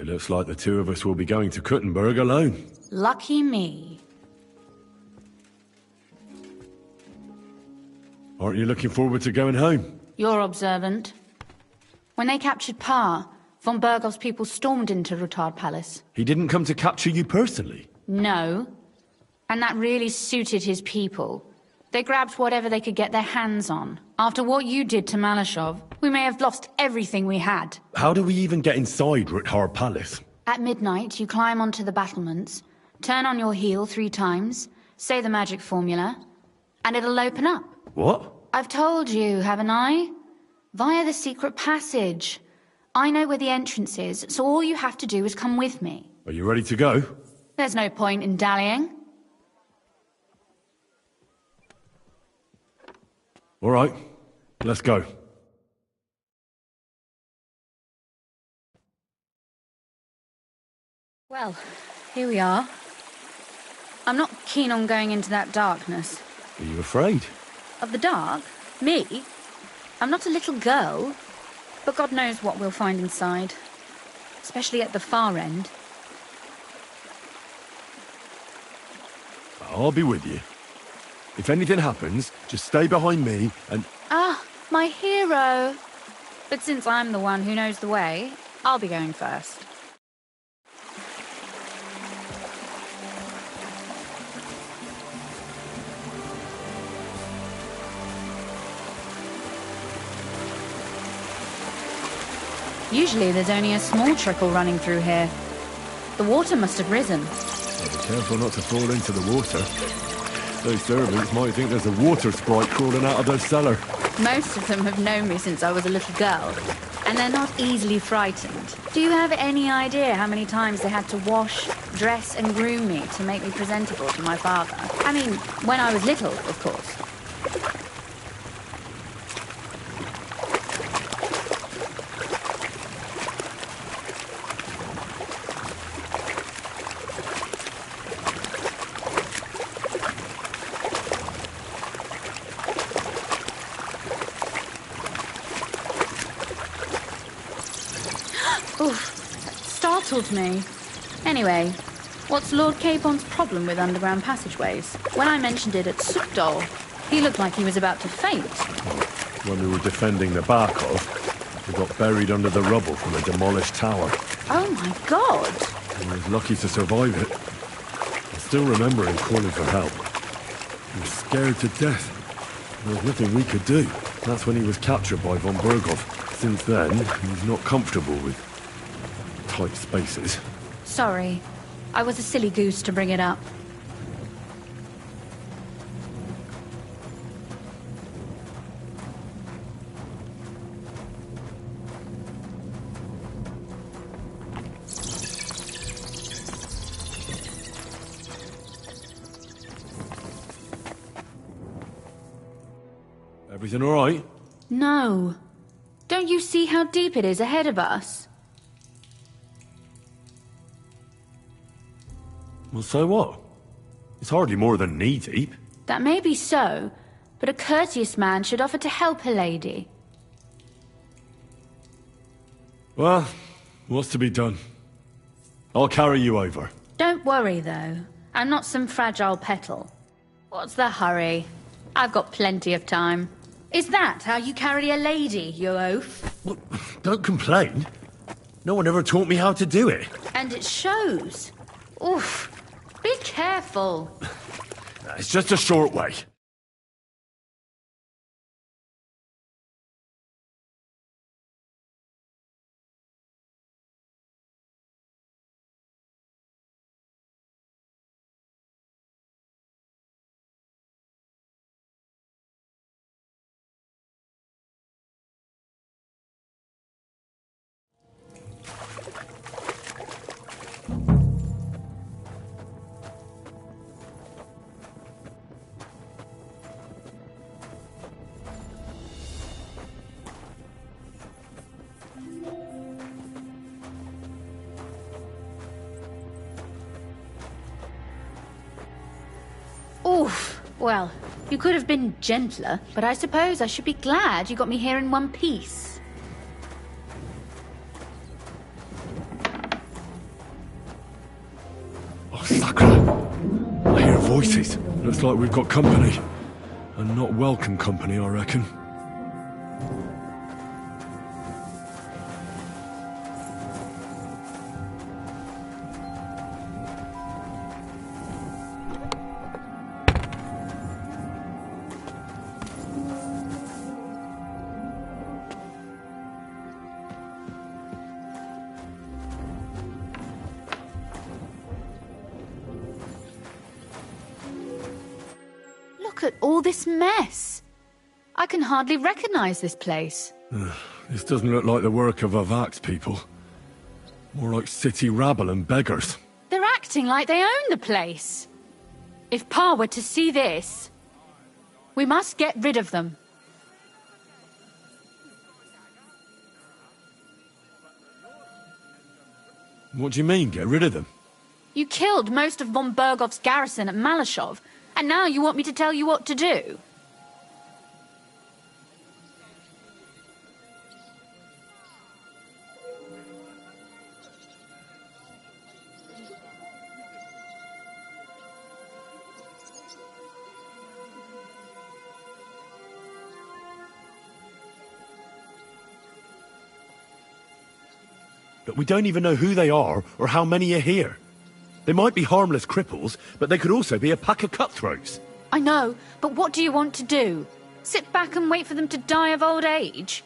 looks like the two of us will be going to Kuttenberg alone. Lucky me. Aren't you looking forward to going home? You're observant. When they captured Pa, von Bergov's people stormed into Rutard Palace. He didn't come to capture you personally? No. And that really suited his people. They grabbed whatever they could get their hands on. After what you did to Malashov, we may have lost everything we had. How do we even get inside Rutard Palace? At midnight, you climb onto the battlements, turn on your heel 3 times, say the magic formula, and it'll open up. What? I've told you, haven't I? Via the secret passage. I know where the entrance is, so all you have to do is come with me. Are you ready to go? There's no point in dallying. All right, let's go. Well, here we are. I'm not keen on going into that darkness. Are you afraid? Of the dark? Me? I'm not a little girl, but God knows what we'll find inside. Especially at the far end. I'll be with you. If anything happens, just stay behind me and... Ah, my hero! But since I'm the one who knows the way, I'll be going first. Usually there's only a small trickle running through here. The water must have risen. Well, be careful not to fall into the water. Those servants might think there's a water sprite crawling out of their cellar. Most of them have known me since I was a little girl, and they're not easily frightened. Do you have any idea how many times they had to wash, dress and groom me to make me presentable to my father? I mean, when I was little, of course. Startled me. Anyway, what's Lord Capon's problem with underground passageways? When I mentioned it at Sukdol, he looked like he was about to faint. When we were defending the Barkov, we got buried under the rubble from a demolished tower. Oh my God! I was lucky to survive it. I still remember him calling for help. He was scared to death. There was nothing we could do. That's when he was captured by von Bergov. Since then, he's not comfortable with tight spaces. Sorry. I was a silly goose to bring it up. Everything all right? No. Don't you see how deep it is ahead of us? Well, so what? It's hardly more than knee-deep. That may be so, but a courteous man should offer to help a lady. Well, what's to be done? I'll carry you over. Don't worry, though. I'm not some fragile petal. What's the hurry? I've got plenty of time. Is that how you carry a lady, you oaf? Well, don't complain. No one ever taught me how to do it. And it shows. Oof. Be careful. It's just a short way. Oof. Well, you could have been gentler, but I suppose I should be glad you got me here in one piece. voices. Looks like we've got company. And not welcome company, I reckon. Look at all this mess. I can hardly recognize this place. This doesn't look like the work of Avak's people. More like city rabble and beggars. They're acting like they own the place. If Pa were to see this, we must get rid of them. What do you mean, get rid of them? You killed most of von Bergov's garrison at Malashov, and now you want me to tell you what to do? But we don't even know who they are or how many are here. They might be harmless cripples, but they could also be a pack of cutthroats. I know, but what do you want to do? Sit back and wait for them to die of old age?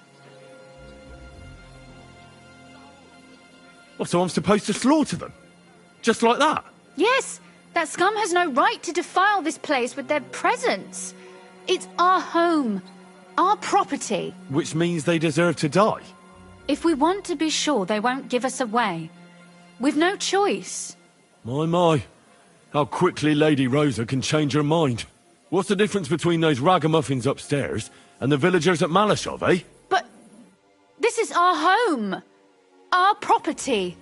Well, so I'm supposed to slaughter them? Just like that? Yes, that scum has no right to defile this place with their presence. It's our home, our property. Which means they deserve to die. If we want to be sure they won't give us away, we've no choice. My. How quickly Lady Rosa can change her mind. What's the difference between those ragamuffins upstairs and the villagers at Malashov, eh? But this is our home, our property.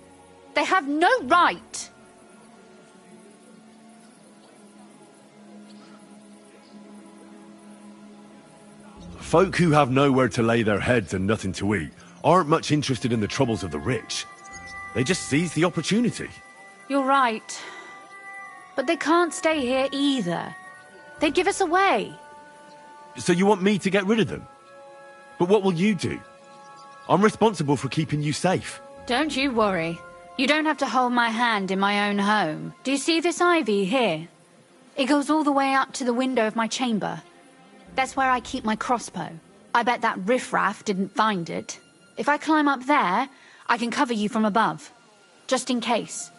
They have no right. Folk who have nowhere to lay their heads and nothing to eat aren't much interested in the troubles of the rich. They just seize the opportunity. You're right. But they can't stay here either. They'd give us away. So you want me to get rid of them? But what will you do? I'm responsible for keeping you safe. Don't you worry. You don't have to hold my hand in my own home. Do you see this ivy here? It goes all the way up to the window of my chamber. That's where I keep my crossbow. I bet that riffraff didn't find it. If I climb up there, I can cover you from above. Just in case.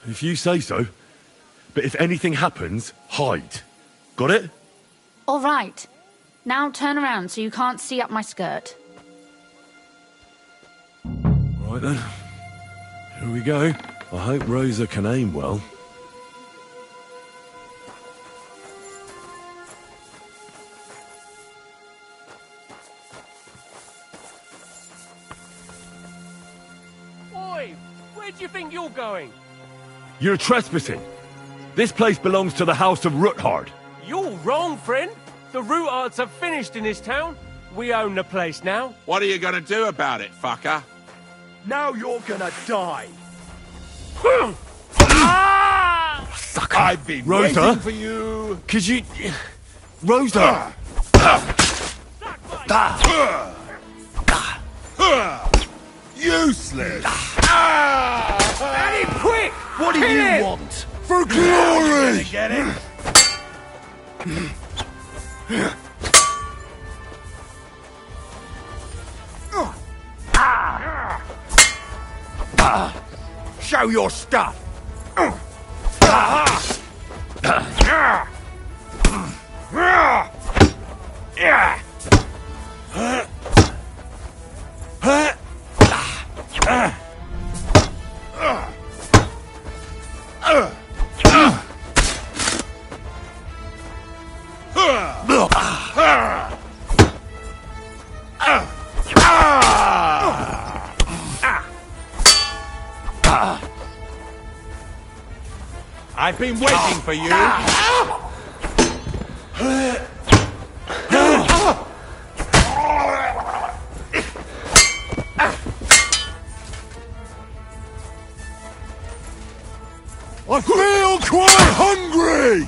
If you say so. But if anything happens, hide. Got it? All right. Now turn around so you can't see up my skirt. Right then. Here we go. I hope Rosa can aim well. Oi! Where do you think you're going? You're trespassing. This place belongs to the House of Ruthard. You're wrong, friend. The Ruthards are finished in this town. We own the place now. What are you gonna do about it, fucker? Now you're gonna die. Sucker. I've been Rosa? waiting for you. Could you... Rosa! Useless. Eddie, quick! What do Kill you it! want? For glory! Get it? Show your stuff. I've been waiting for you. I feel quite hungry!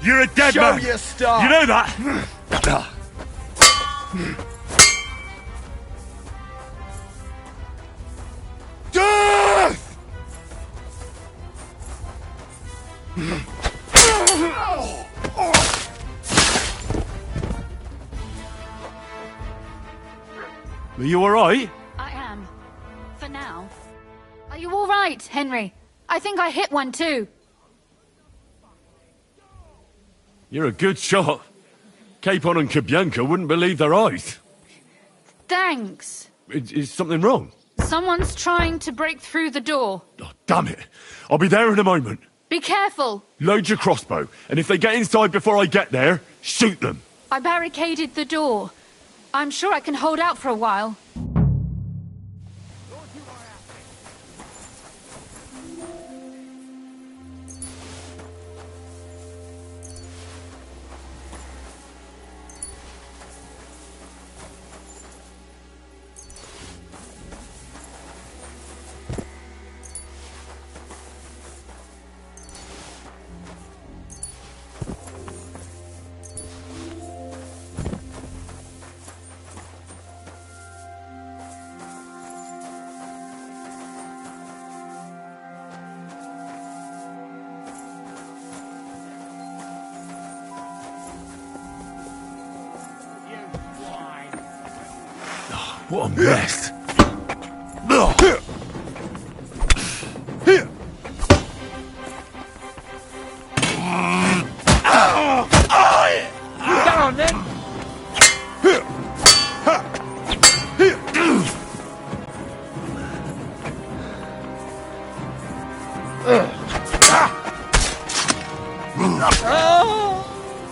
You're a dead Show man! your stuff! You know that? Death! Are you alright? I am. For now. Are you all right, Henry? I think I hit one too. You're a good shot. Capon and Kabianka wouldn't believe their eyes. Thanks. Is something wrong? Someone's trying to break through the door. Oh, damn it. I'll be there in a moment. Be careful. Load your crossbow, and if they get inside before I get there, shoot them. I barricaded the door. I'm sure I can hold out for a while. What a mess. Go on then.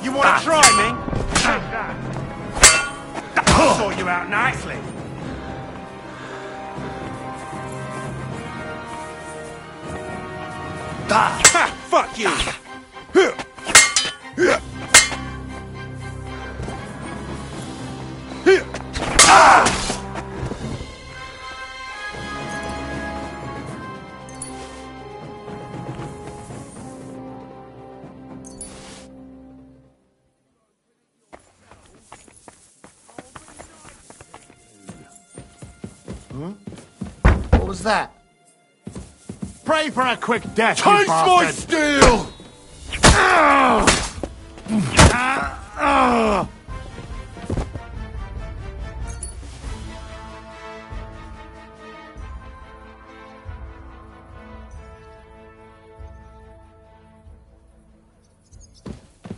You want to try me? I'll sort you out nicely. Ha! Fuck you! What was that? Pray for a quick death, you Taste my bastard! steel!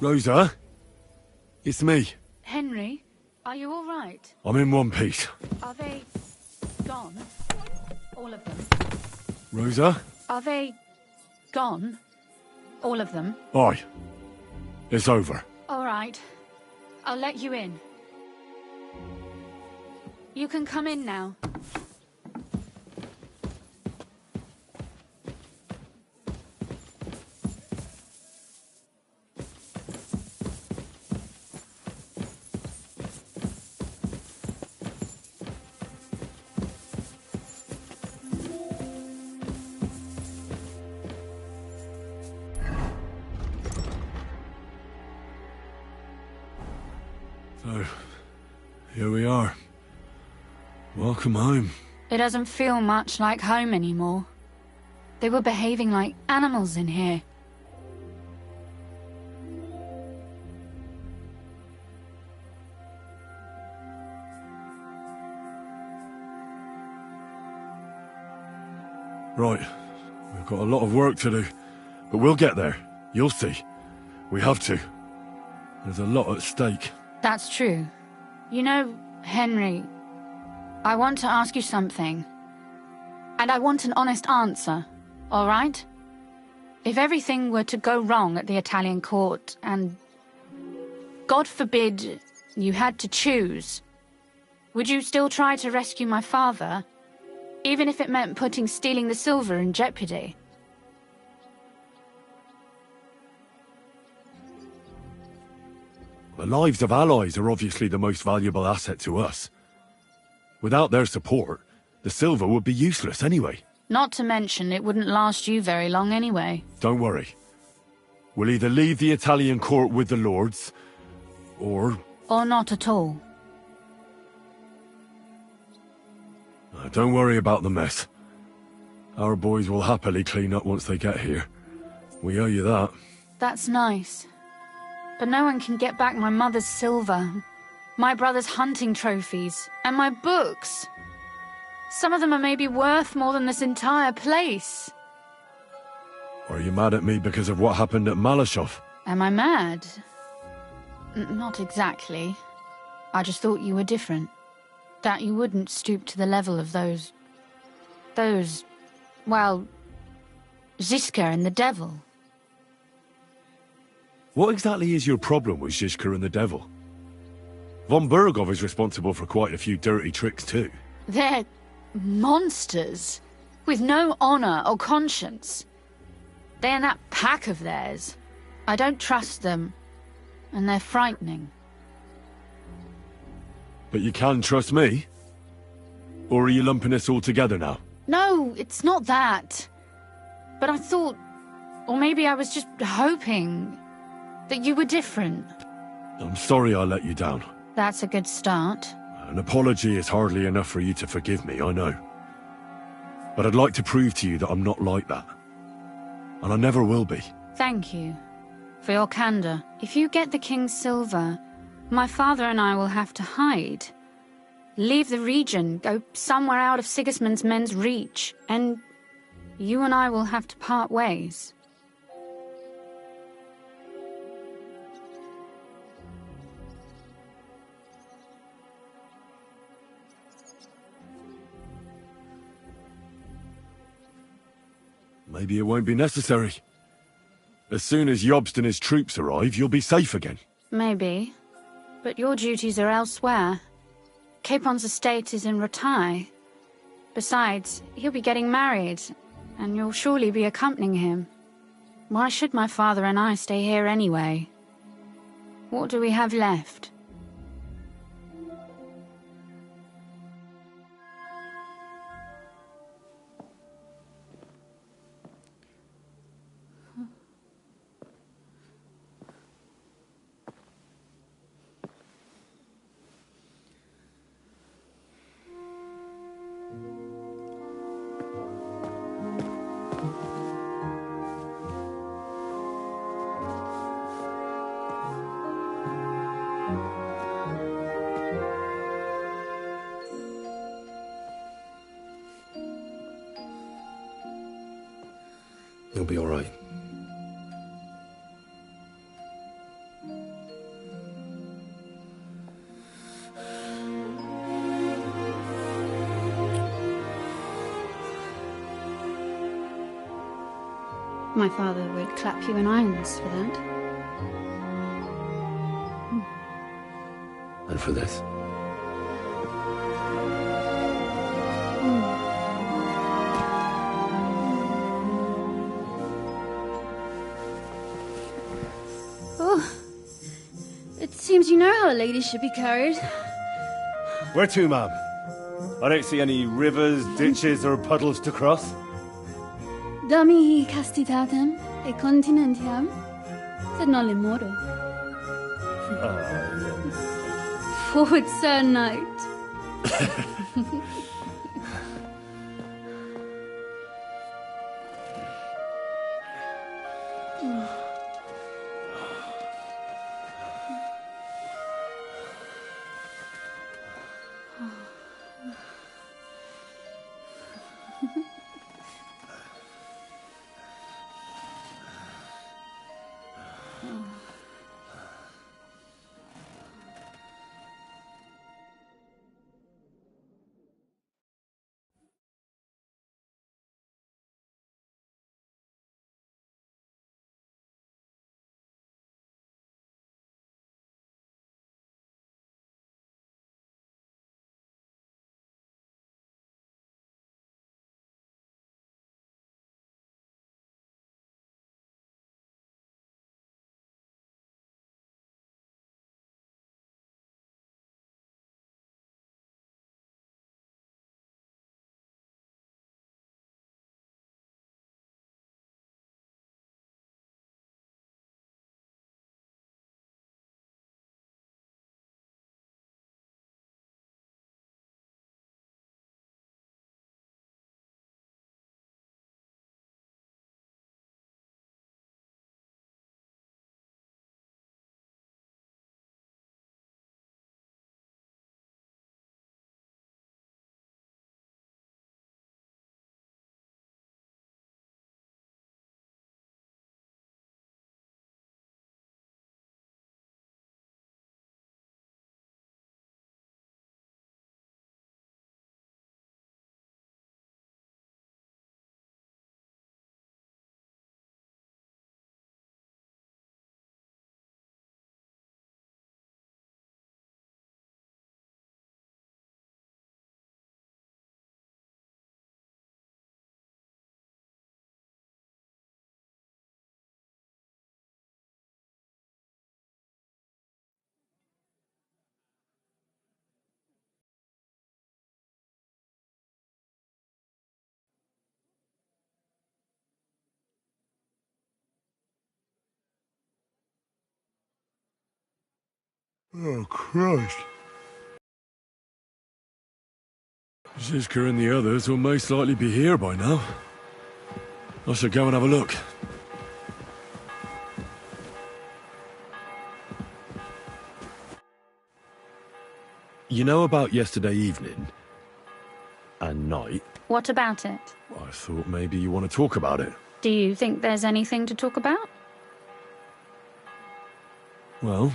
Rosa? It's me. Henry, are you all right? I'm in one piece. Are they gone? All of them? Rosa? Are they gone? All of them? Aye. It's over. All right. I'll let you in. You can come in now. So, here we are. Welcome home. It doesn't feel much like home anymore. They were behaving like animals in here. Right. We've got a lot of work to do. But we'll get there. You'll see. We have to. There's a lot at stake. That's true. You know, Henry, I want to ask you something. And I want an honest answer, all right? If everything were to go wrong at the Italian court and, God forbid, you had to choose, would you still try to rescue my father, even if it meant putting stealing the silver in jeopardy? The lives of allies are obviously the most valuable asset to us. Without their support, The silver would be useless anyway. Not to mention, it wouldn't last you very long anyway. Don't worry. We'll either leave the Italian court with the lords, or... Or not at all. Don't worry about the mess. Our boys will happily clean up once they get here. We owe you that. That's nice. But no one can get back my mother's silver, my brother's hunting trophies, and my books. Some of them are maybe worth more than this entire place. Are you mad at me because of what happened at Malashov? Am I mad? Not exactly. I just thought you were different. That you wouldn't stoop to the level of those, well, Ziska and the devil. What exactly is your problem with Zizka and the devil? Von Burgov is responsible for quite a few dirty tricks too. They're monsters, with no honor or conscience. They're in that pack of theirs. I don't trust them, and they're frightening. But you can trust me? Or are you lumping us all together now? No, it's not that. But I thought, or maybe I was just hoping, that you were different. I'm sorry I let you down. That's a good start. An apology is hardly enough for you to forgive me, I know. But I'd like to prove to you that I'm not like that. And I never will be. Thank you for your candor. If you get the king's silver, my father and I will have to hide. Leave the region, go somewhere out of Sigismund's men's reach, and you and I will have to part ways. Maybe it won't be necessary. As soon as Jobst and his troops arrive, you'll be safe again. Maybe. But your duties are elsewhere. Capon's estate is in Ratai. Besides, he'll be getting married, and you'll surely be accompanying him. Why should my father and I stay here anyway? What do we have left? You'll be all right. My father would clap you in irons for that. And for this? Oh, it seems you know how a lady should be carried. Where to, ma'am? I don't see any rivers, ditches, or puddles to cross. Dami castitatem e continentiam, sed non lemoro. Forward, Sir Knight. Oh, Christ. Zizka and the others will most likely be here by now. I should go and have a look. You know about yesterday evening? And night? What about it? I thought maybe you want to talk about it. Do you think there's anything to talk about? Well,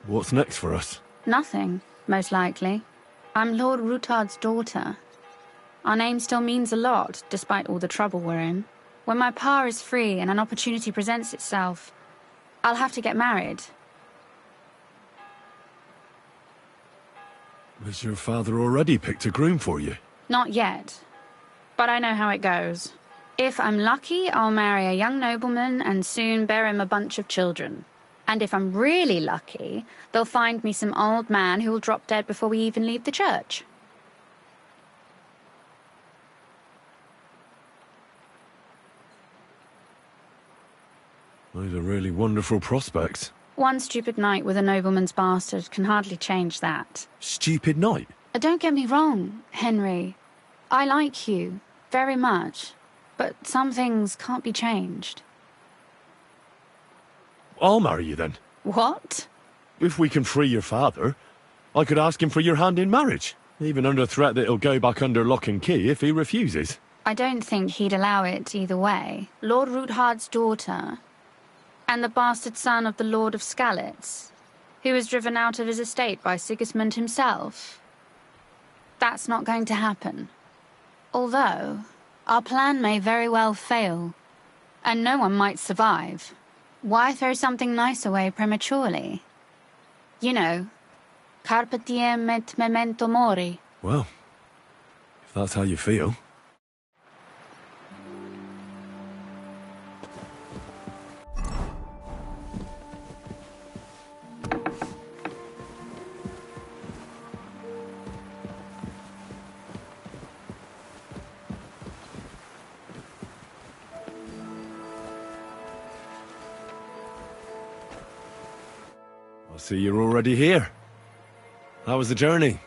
what's next for us? Nothing, most likely. I'm Lord Rutard's daughter. Our name still means a lot, despite all the trouble we're in. When my pa is free and an opportunity presents itself, I'll have to get married. Has your father already picked a groom for you? Not yet. But I know how it goes. If I'm lucky, I'll marry a young nobleman and soon bear him a bunch of children. And if I'm really lucky, they'll find me some old man who will drop dead before we even leave the church. Those are really wonderful prospects. One stupid night with a nobleman's bastard can hardly change that. Stupid night. Don't get me wrong, Henry. I like you very much, but some things can't be changed. I'll marry you then. What? If we can free your father, I could ask him for your hand in marriage, even under threat that he'll go back under lock and key if he refuses. I don't think he'd allow it either way. Lord Roothard's daughter, and the bastard son of the Lord of Skalitz, who was driven out of his estate by Sigismund himself. That's not going to happen. Although, our plan may very well fail, and no one might survive. Why throw something nice away prematurely? You know, carpe diem et memento mori. Well, if that's how you feel. I see you're already here. How was the journey?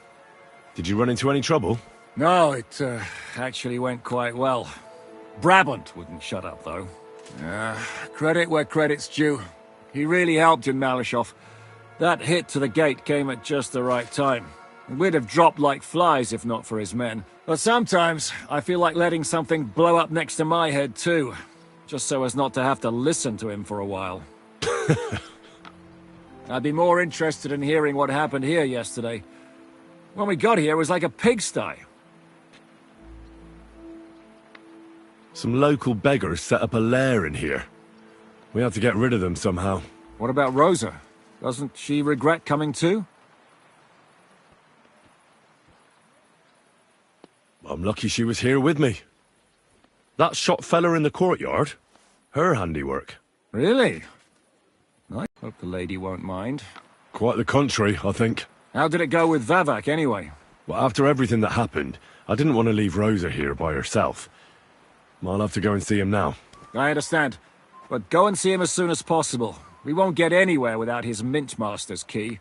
Did you run into any trouble? No, it actually went quite well. Brabant wouldn't shut up, though. Credit where credit's due. He really helped in Malishov. That hit to the gate came at just the right time. We'd have dropped like flies if not for his men. But sometimes, I feel like letting something blow up next to my head too. Just so as not to have to listen to him for a while. I'd be more interested in hearing what happened here yesterday. When we got here, it was like a pigsty. Some local beggars set up a lair in here. We had to get rid of them somehow. What about Rosa? Doesn't she regret coming too? I'm lucky she was here with me. That shot fella in the courtyard, her handiwork. Really? I hope the lady won't mind. Quite the contrary, I think. How did it go with Vavak, anyway? Well, after everything that happened, I didn't want to leave Rosa here by herself. I'll have to go and see him now. I understand. But go and see him as soon as possible. We won't get anywhere without his Mintmaster's key.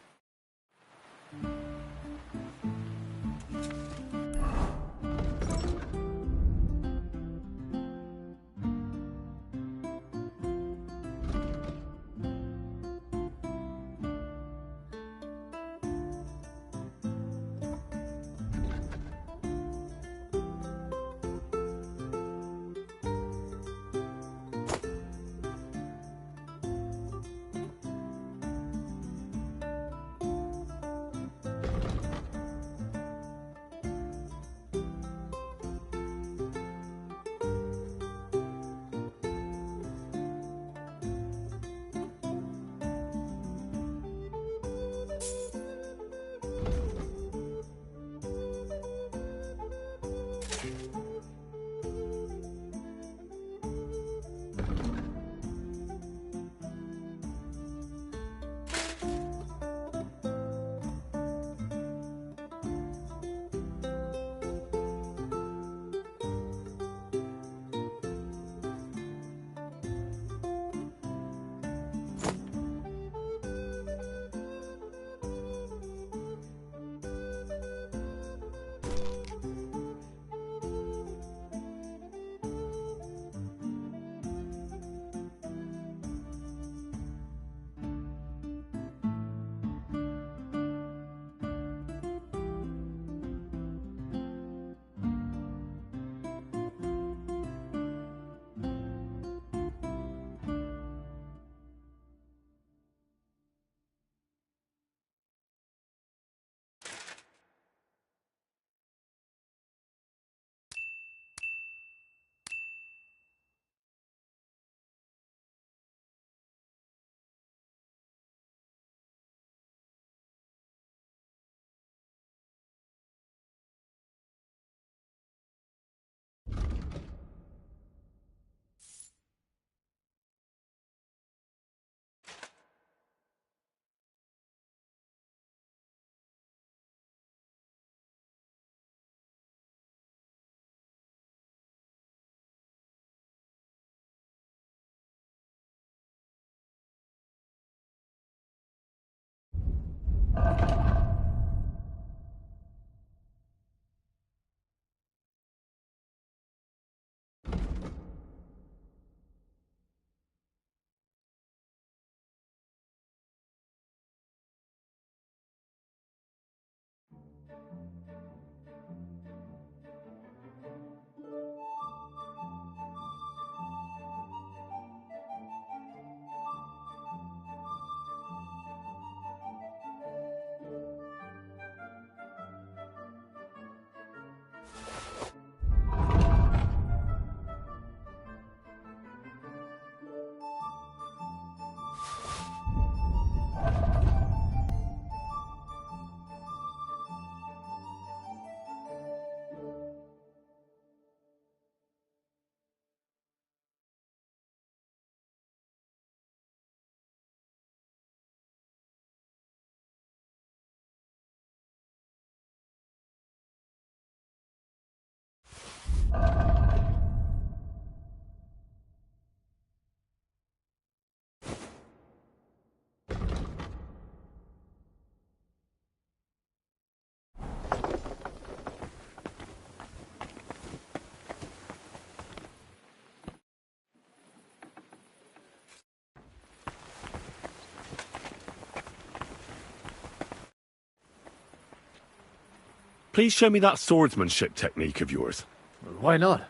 please show me that swordsmanship technique of yours. Well, why not?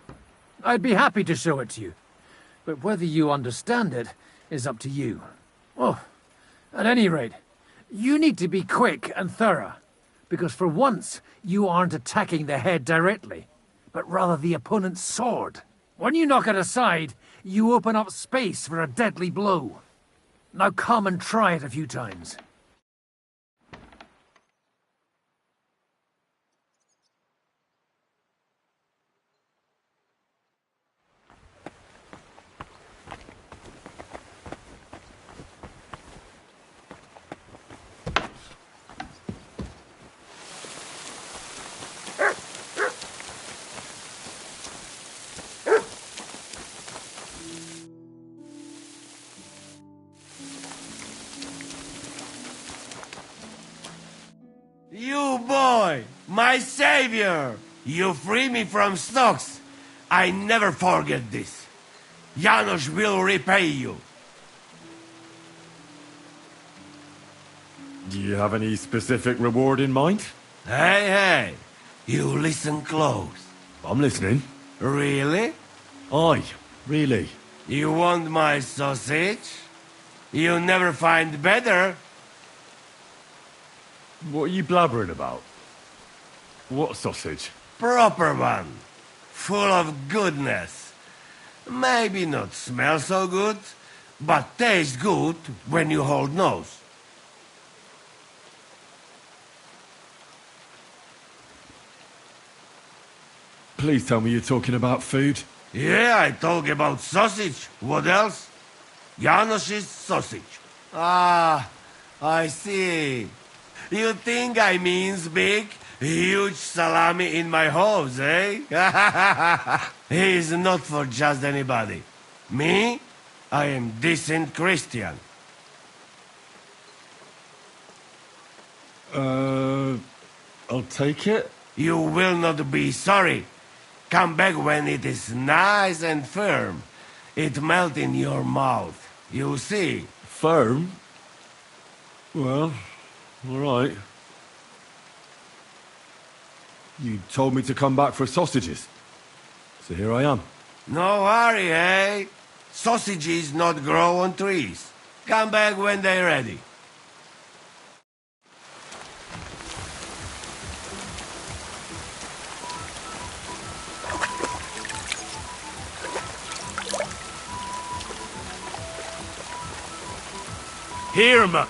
I'd be happy to show it to you. But whether you understand it is up to you. Oh, at any rate, you need to be quick and thorough. Because for once, you aren't attacking the head directly, but rather the opponent's sword. When you knock it aside, you open up space for a deadly blow. Now come and try it a few times. You boy, my savior! You free me from stocks. I never forget this. Janos will repay you. Do you have any specific reward in mind? Hey, you listen close. I'm listening. Really? Aye, really. You want my sausage? You'll never find better. What are you blabbering about? What sausage? Proper one. Full of goodness. Maybe not smell so good, but taste good when you hold nose. Please tell me you're talking about food. Yeah, I talk about sausage. What else? Janos's sausage. Ah, I see. You think I means big, huge salami in my hose, eh? He's not for just anybody. Me? I am decent Christian. I'll take it. You will not be sorry. Come back when it is nice and firm. It melt in your mouth. You see. Firm? Well, all right. You told me to come back for sausages. So here I am. No hurry, eh? Sausages not grow on trees. Come back when they're ready. Here, Mutt.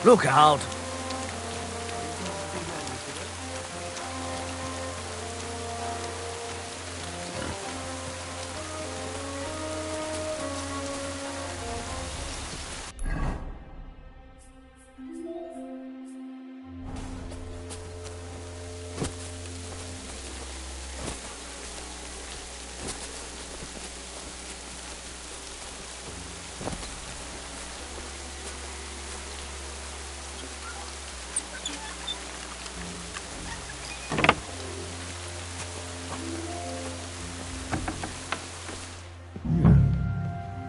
Look out!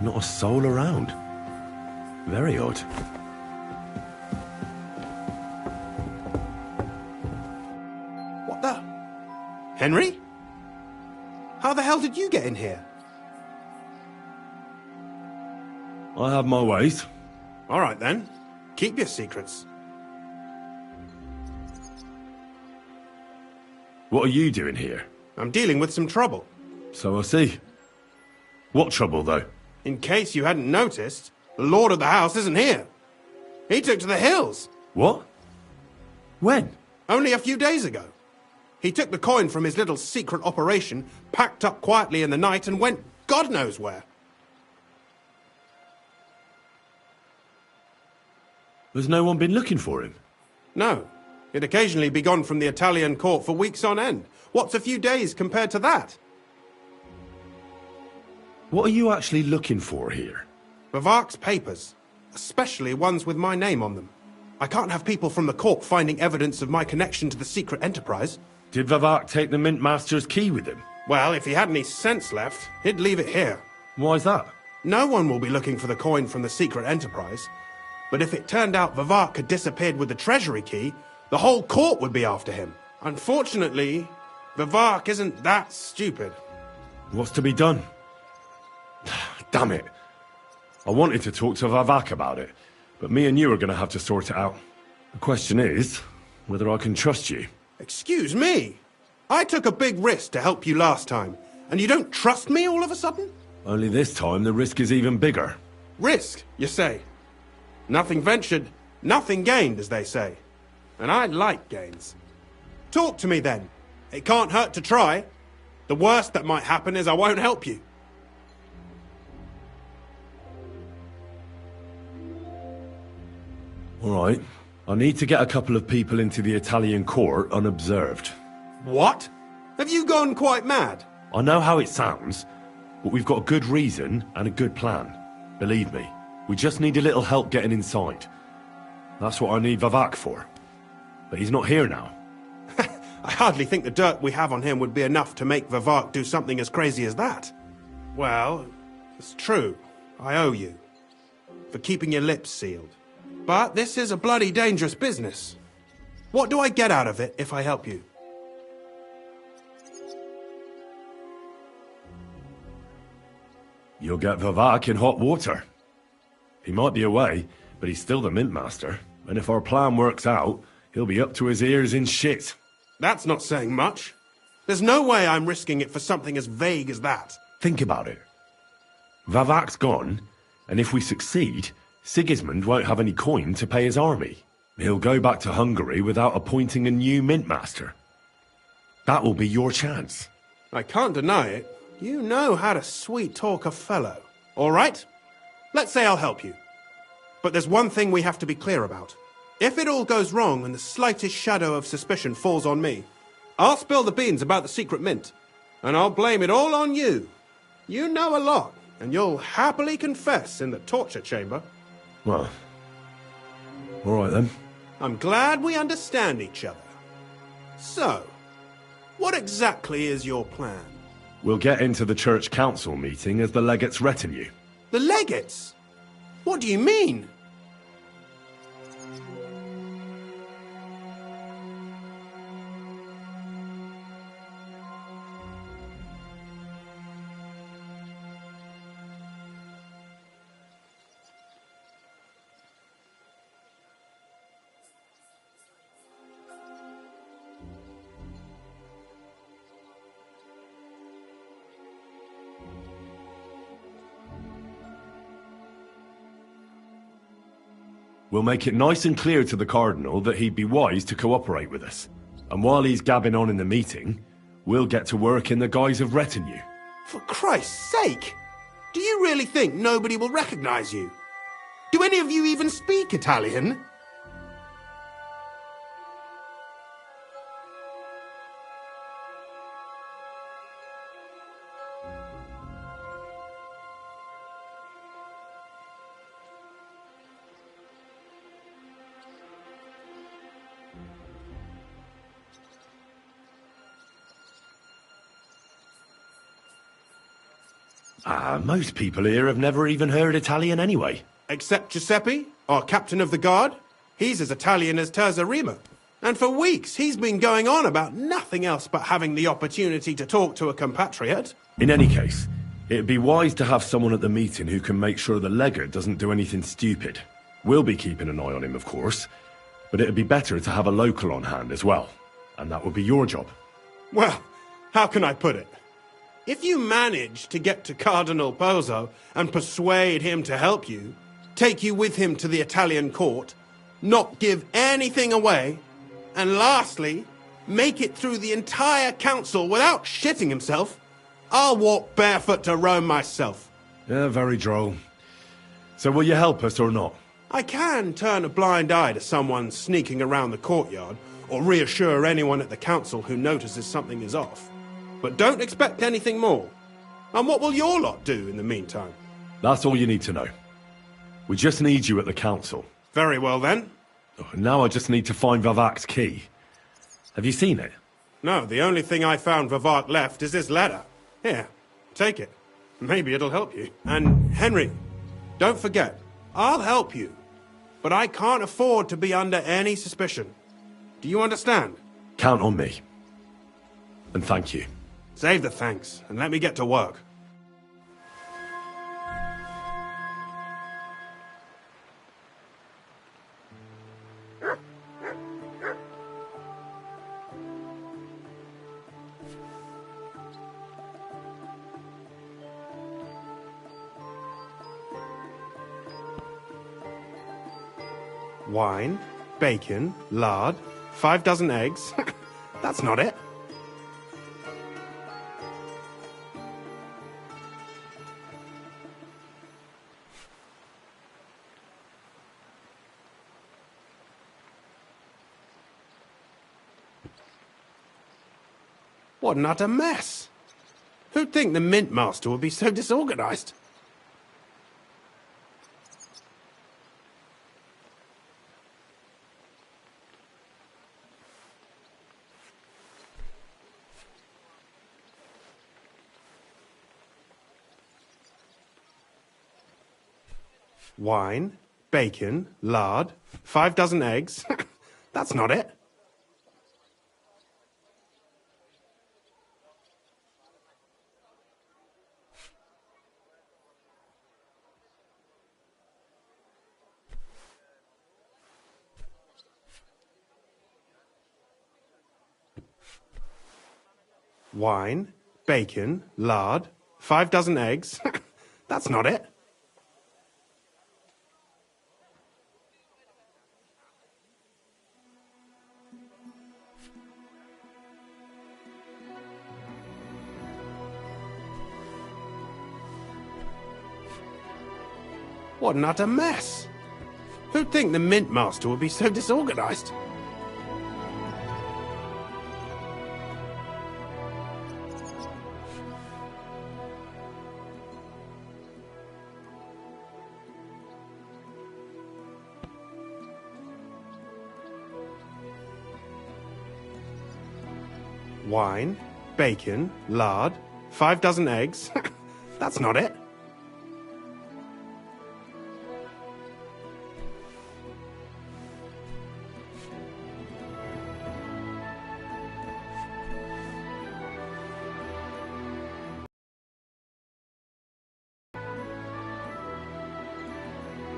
Not a soul around. Very odd. What the? Henry? How the hell did you get in here? I have my ways. All right then. Keep your secrets. What are you doing here? I'm dealing with some trouble. So I see. What trouble, though? In case you hadn't noticed, the lord of the house isn't here. He took to the hills. What? When? Only a few days ago. He took the coin from his little secret operation, packed up quietly in the night, and went God knows where. Has no one been looking for him? No. He'd occasionally be gone from the Italian court for weeks on end. What's a few days compared to that? What are you actually looking for here? Vivac's papers, especially ones with my name on them. I can't have people from the court finding evidence of my connection to the secret enterprise. Did Vivac take the Mint Master's key with him? Well, if he had any sense left, he'd leave it here. Why's that? No one will be looking for the coin from the secret enterprise. But if it turned out Vivac had disappeared with the treasury key, the whole court would be after him. Unfortunately, Vivac isn't that stupid. What's to be done? Damn it. I wanted to talk to Vivac about it, but me and you are going to have to sort it out. The question is, whether I can trust you. Excuse me? I took a big risk to help you last time, and you don't trust me all of a sudden? Only this time the risk is even bigger. Risk, you say? Nothing ventured, nothing gained, as they say. And I like gains. Talk to me then. It can't hurt to try. The worst that might happen is I won't help you. All right. I need to get a couple of people into the Italian court unobserved. What? Have you gone quite mad? I know how it sounds, but we've got a good reason and a good plan. Believe me, we just need a little help getting inside. That's what I need Vivac for. But he's not here now. I hardly think the dirt we have on him would be enough to make Vivac do something as crazy as that. Well, it's true. I owe you. For keeping your lips sealed. But this is a bloody dangerous business. What do I get out of it if I help you? You'll get Vivac in hot water. He might be away, but he's still the Mint Master. And if our plan works out, he'll be up to his ears in shit. That's not saying much. There's no way I'm risking it for something as vague as that. Think about it. Vavac's gone, and if we succeed, Sigismund won't have any coin to pay his army. He'll go back to Hungary without appointing a new Mint Master. That will be your chance. I can't deny it. You know how to sweet-talk a fellow. All right? Let's say I'll help you. But there's one thing we have to be clear about. If it all goes wrong and the slightest shadow of suspicion falls on me, I'll spill the beans about the secret mint, and I'll blame it all on you. You know a lot, and you'll happily confess in the torture chamber. Well, all right then. I'm glad we understand each other. So, what exactly is your plan? We'll get into the church council meeting as the legate's retinue. The legates? What do you mean? We'll make it nice and clear to the Cardinal that he'd be wise to cooperate with us. And while he's gabbing on in the meeting, we'll get to work in the guise of retinue. For Christ's sake! Do you really think nobody will recognize you? Do any of you even speak Italian? Most people here have never even heard Italian anyway. Except Giuseppe, our captain of the guard. He's as Italian as Terza Rima. And for weeks, he's been going on about nothing else but having the opportunity to talk to a compatriot. In any case, it'd be wise to have someone at the meeting who can make sure the legate doesn't do anything stupid. We'll be keeping an eye on him, of course, but it'd be better to have a local on hand as well. And that would be your job. Well, how can I put it? If you manage to get to Cardinal Pozzo and persuade him to help you, take you with him to the Italian court, not give anything away, and lastly, make it through the entire council without shitting himself, I'll walk barefoot to Rome myself. Yeah, very droll. So will you help us or not? I can turn a blind eye to someone sneaking around the courtyard, or reassure anyone at the council who notices something is off. But don't expect anything more. And what will your lot do in the meantime? That's all you need to know. We just need you at the council. Very well then. Now I just need to find Vivac's key. Have you seen it? No, the only thing I found Vivac left is this letter. Here, take it. Maybe it'll help you. And Henry, don't forget, I'll help you. But I can't afford to be under any suspicion. Do you understand? Count on me. And thank you. Save the thanks, and let me get to work. Wine, bacon, lard, 5 dozen eggs. That's not it. What an utter mess. Who'd think the mint master would be so disorganized? Wine, bacon, lard, 5 dozen eggs. That's not it. Wine, bacon, lard, 5 dozen eggs. That's not it. What an utter mess. Who'd think the mint master would be so disorganized? Wine, bacon, lard, 5 dozen eggs. That's not it.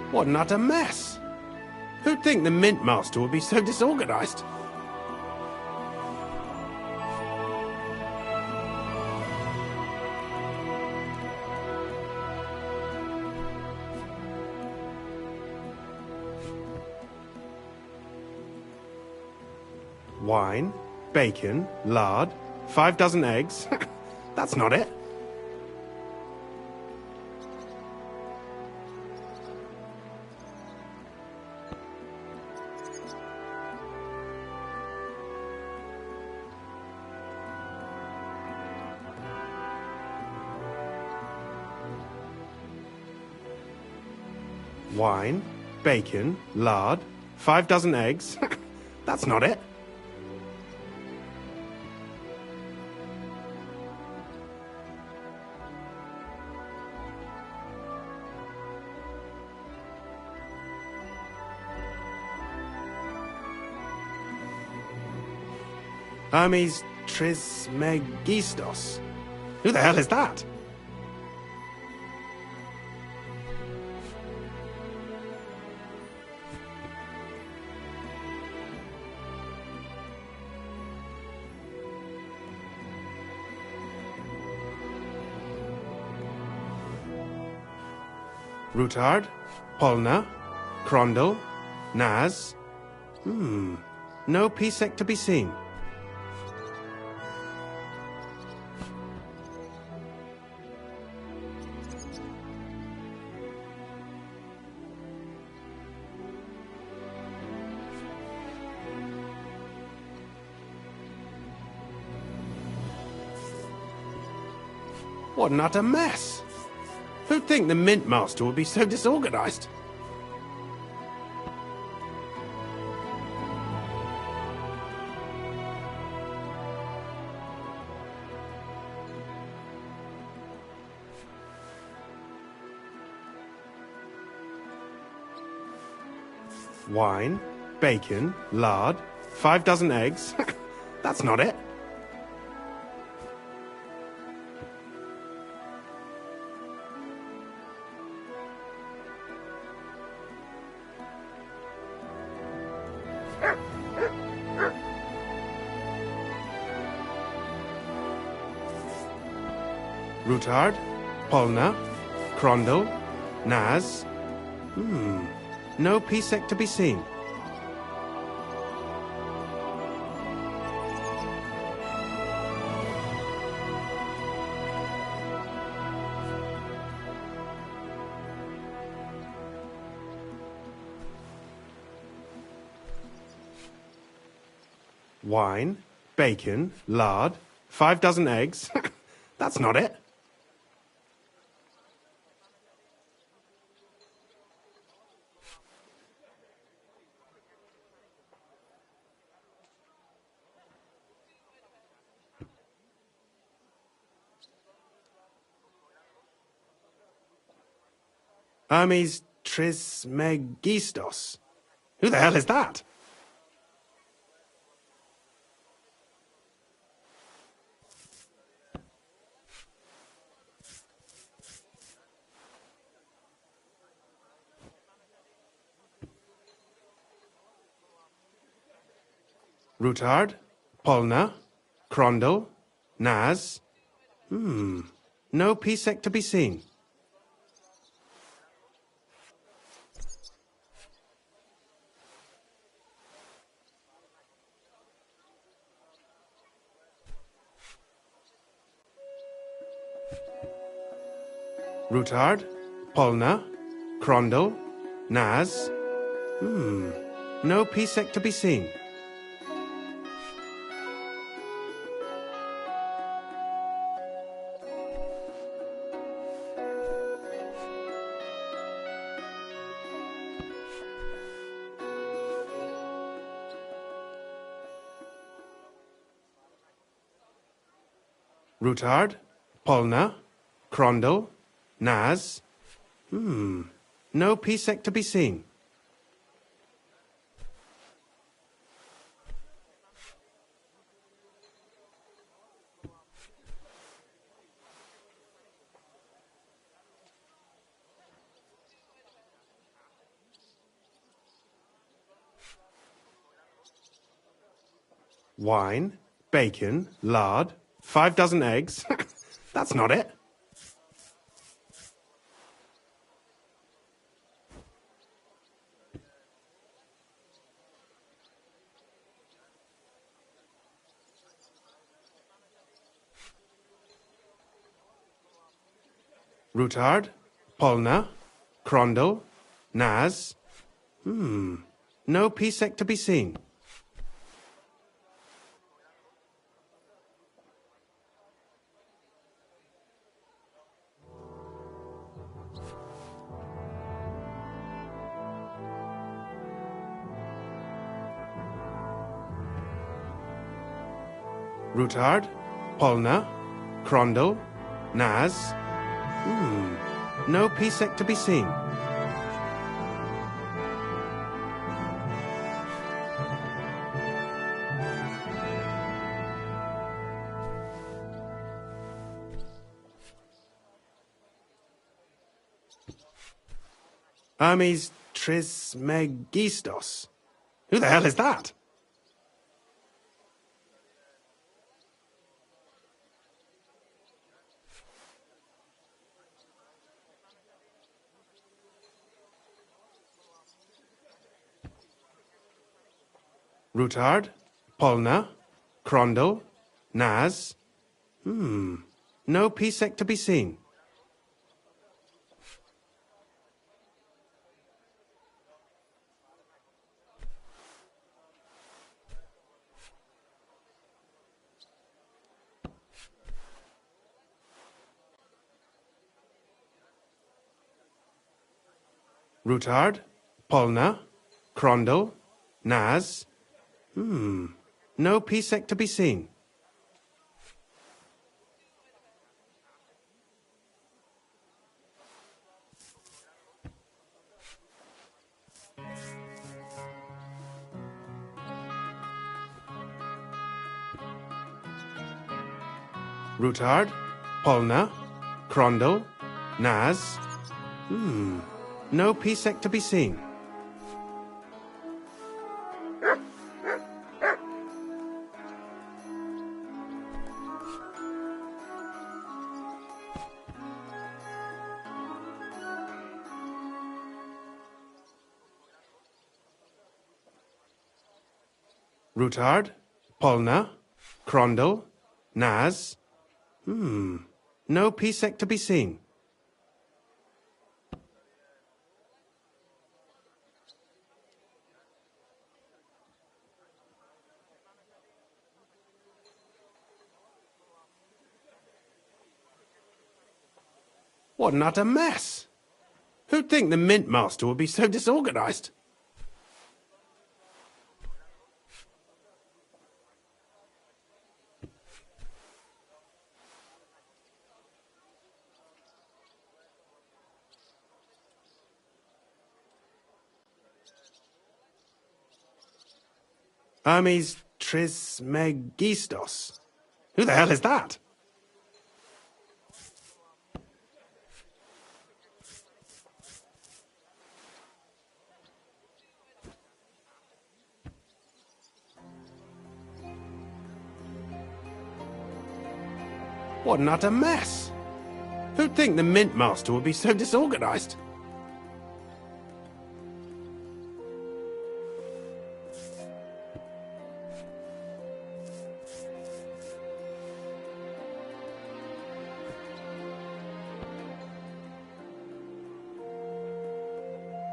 What an utter mess! Who'd think the Mint Master would be so disorganized? Wine, bacon, lard, 5 dozen eggs. That's not it. Wine, bacon, lard, 5 dozen eggs. That's not it. Hermes Trismegistos. Who the hell is that? Routard, Polna, Crondall, Naz. No Pisek to be seen. What an utter mess! Who'd think the Mint Master would be so disorganized? Wine, bacon, lard, 5 dozen eggs. That's not it. Routard, Polna, Crondall, Naz. No Pisek to be seen. Wine, bacon, lard, 5 dozen eggs. That's not it. Hermes Trismegistos. Who the hell is that? Routard, Polna, Crondall, Naz. No Pisek to be seen. Routard, Polna, Crondall, Naz. No Pisek to be seen. Routard, Polna, Crondall, Naz. No Pisek to be seen. Wine, bacon, lard, 5 dozen eggs. That's not it. Routard, Polna, Crondall, Naz. No Pisek to be seen. Routard, Polna, Crondall, Naz. No Pisek to be seen. Hermes Trismegistos. Who the hell is that? Routard, Polna, Crondall, Naz. No Pisek to be seen. Routard, Polna, Crondall, Naz. No Pisek to be seen. Routard, Polna, Crondall, Naz. No Pisek to be seen. Routard, Polna, Crondall, Naz. No Pisek to be seen. What an utter mess! Who'd think the Mint Master would be so disorganized? Hermes Trismegistos. Who the hell is that? What an utter mess! Who'd think the Mint Master would be so disorganized?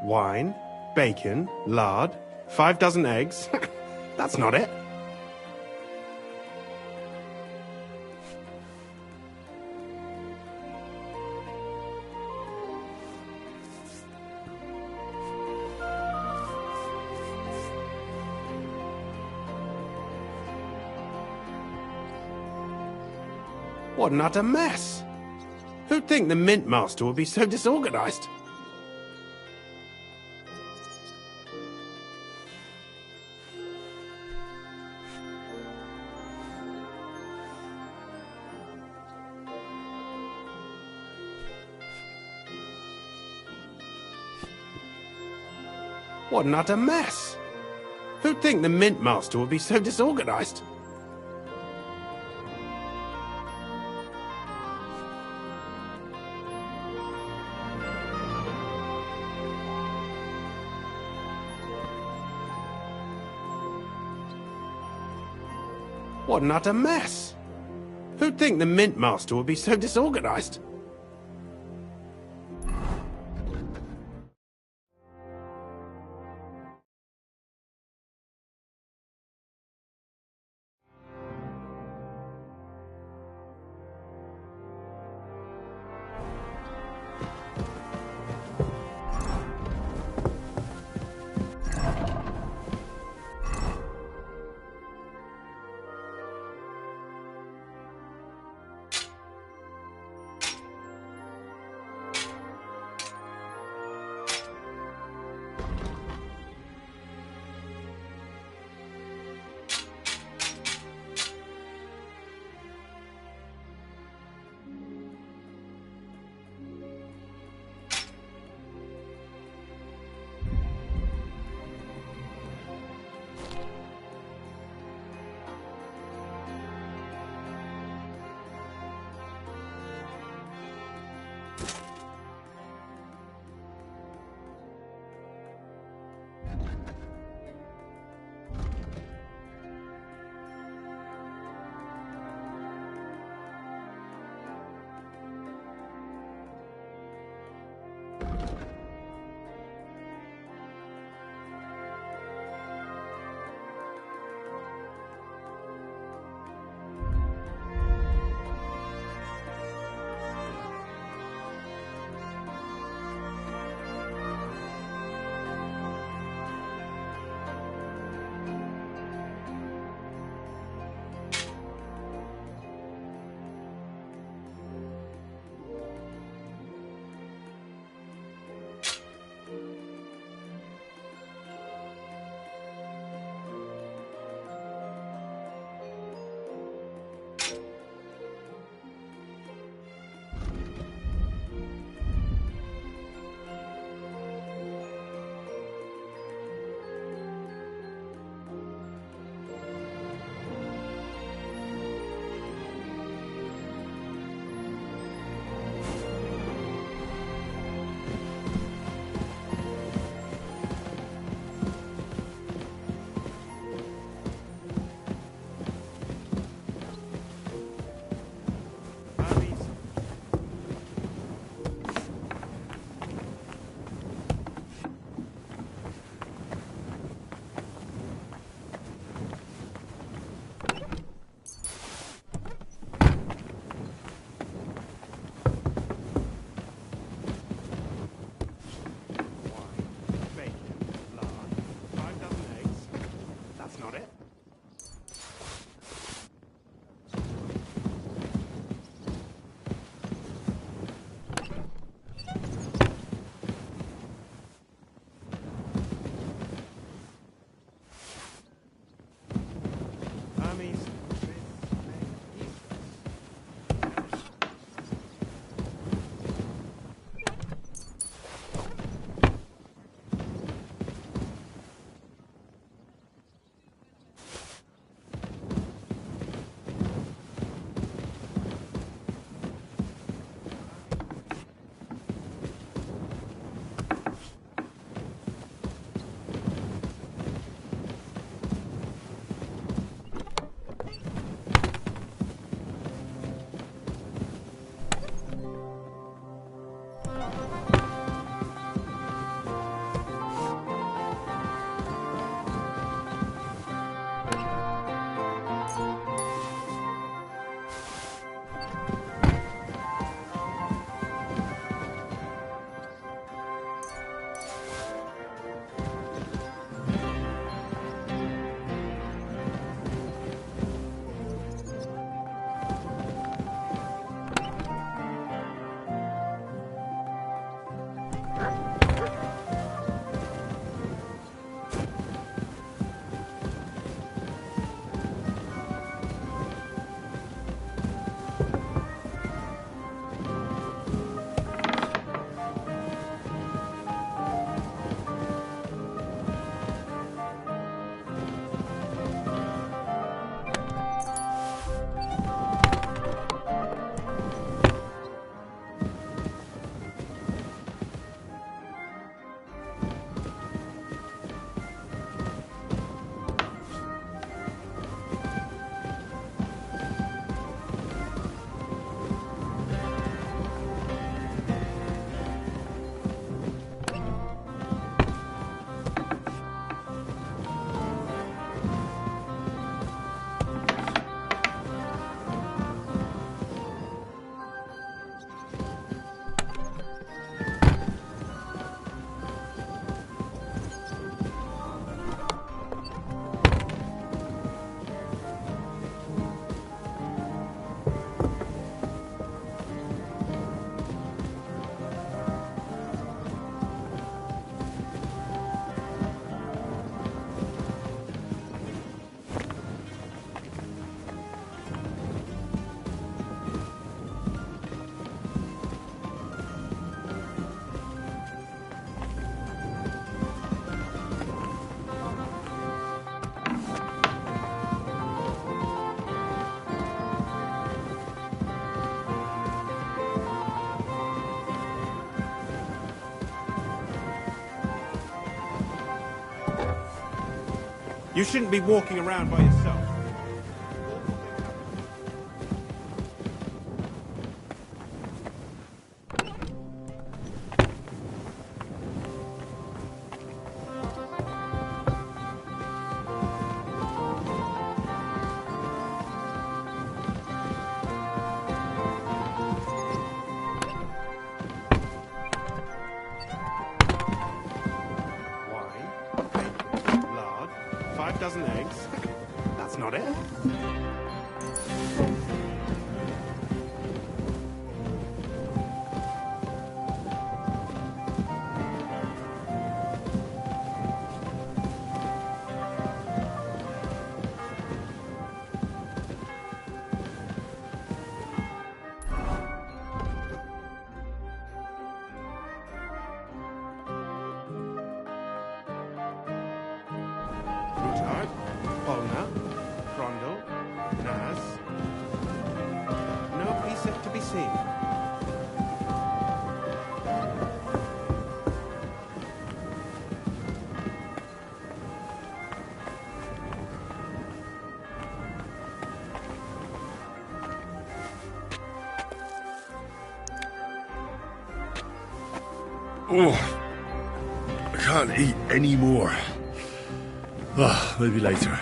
Wine, bacon, lard, 5 dozen eggs. That's not it. What an utter mess. Who'd think the Mint Master would be so disorganized? What an utter mess. Who'd think the Mint Master would be so disorganized? What an utter mess. Who'd think the Mint Master would be so disorganized? You shouldn't be walking around by yourself. Wine, bacon, lard, 5 dozen eggs. That's not it. Plutarch, Polna, Frondel, Naz. No preset to be seen. Oh, I can't eat any more. Ah, maybe later.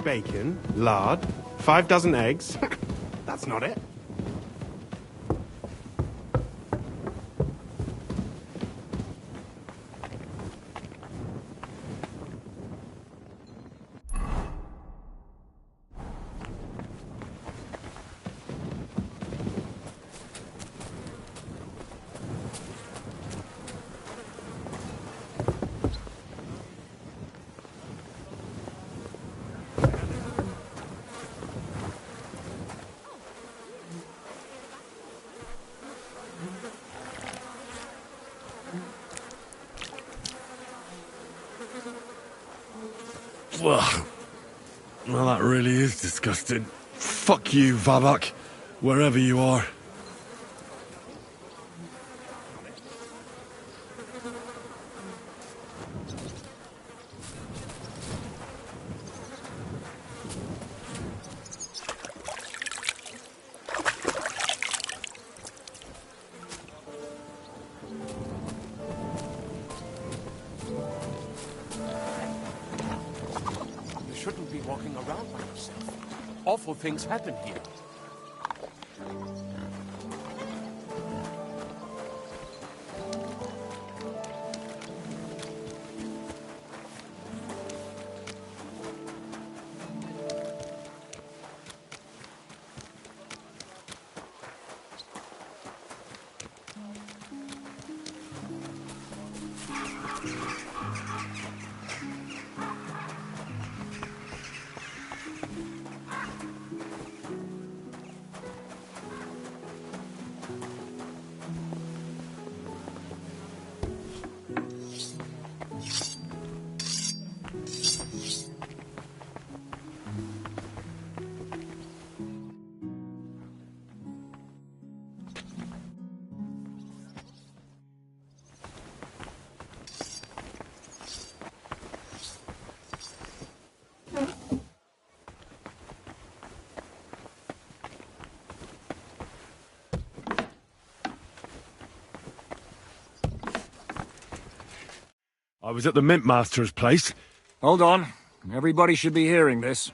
bacon, lard, 5 dozen eggs. That's not it. Well, that really is disgusting. Fuck you, Vavak, wherever you are. Shouldn't be walking around by yourself. Awful things happen here. I was at the Mint Master's place. Hold on. Everybody should be hearing this.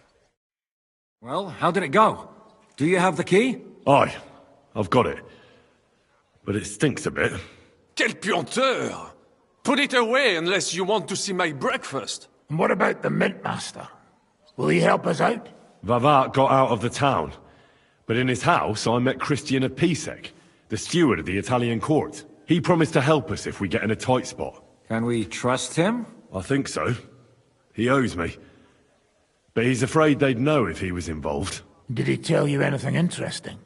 Well, how did it go? Do you have the key? Aye, I've got it. But it stinks a bit. Quelle puanteur! Put it away unless you want to see my breakfast. And what about the Mint Master? Will he help us out? Vavat got out of the town. But in his house, I met Christian Pisek, the steward of the Italian court. He promised to help us if we get in a tight spot. Can we trust him? I think so. He owes me. But he's afraid they'd know if he was involved. Did he tell you anything interesting?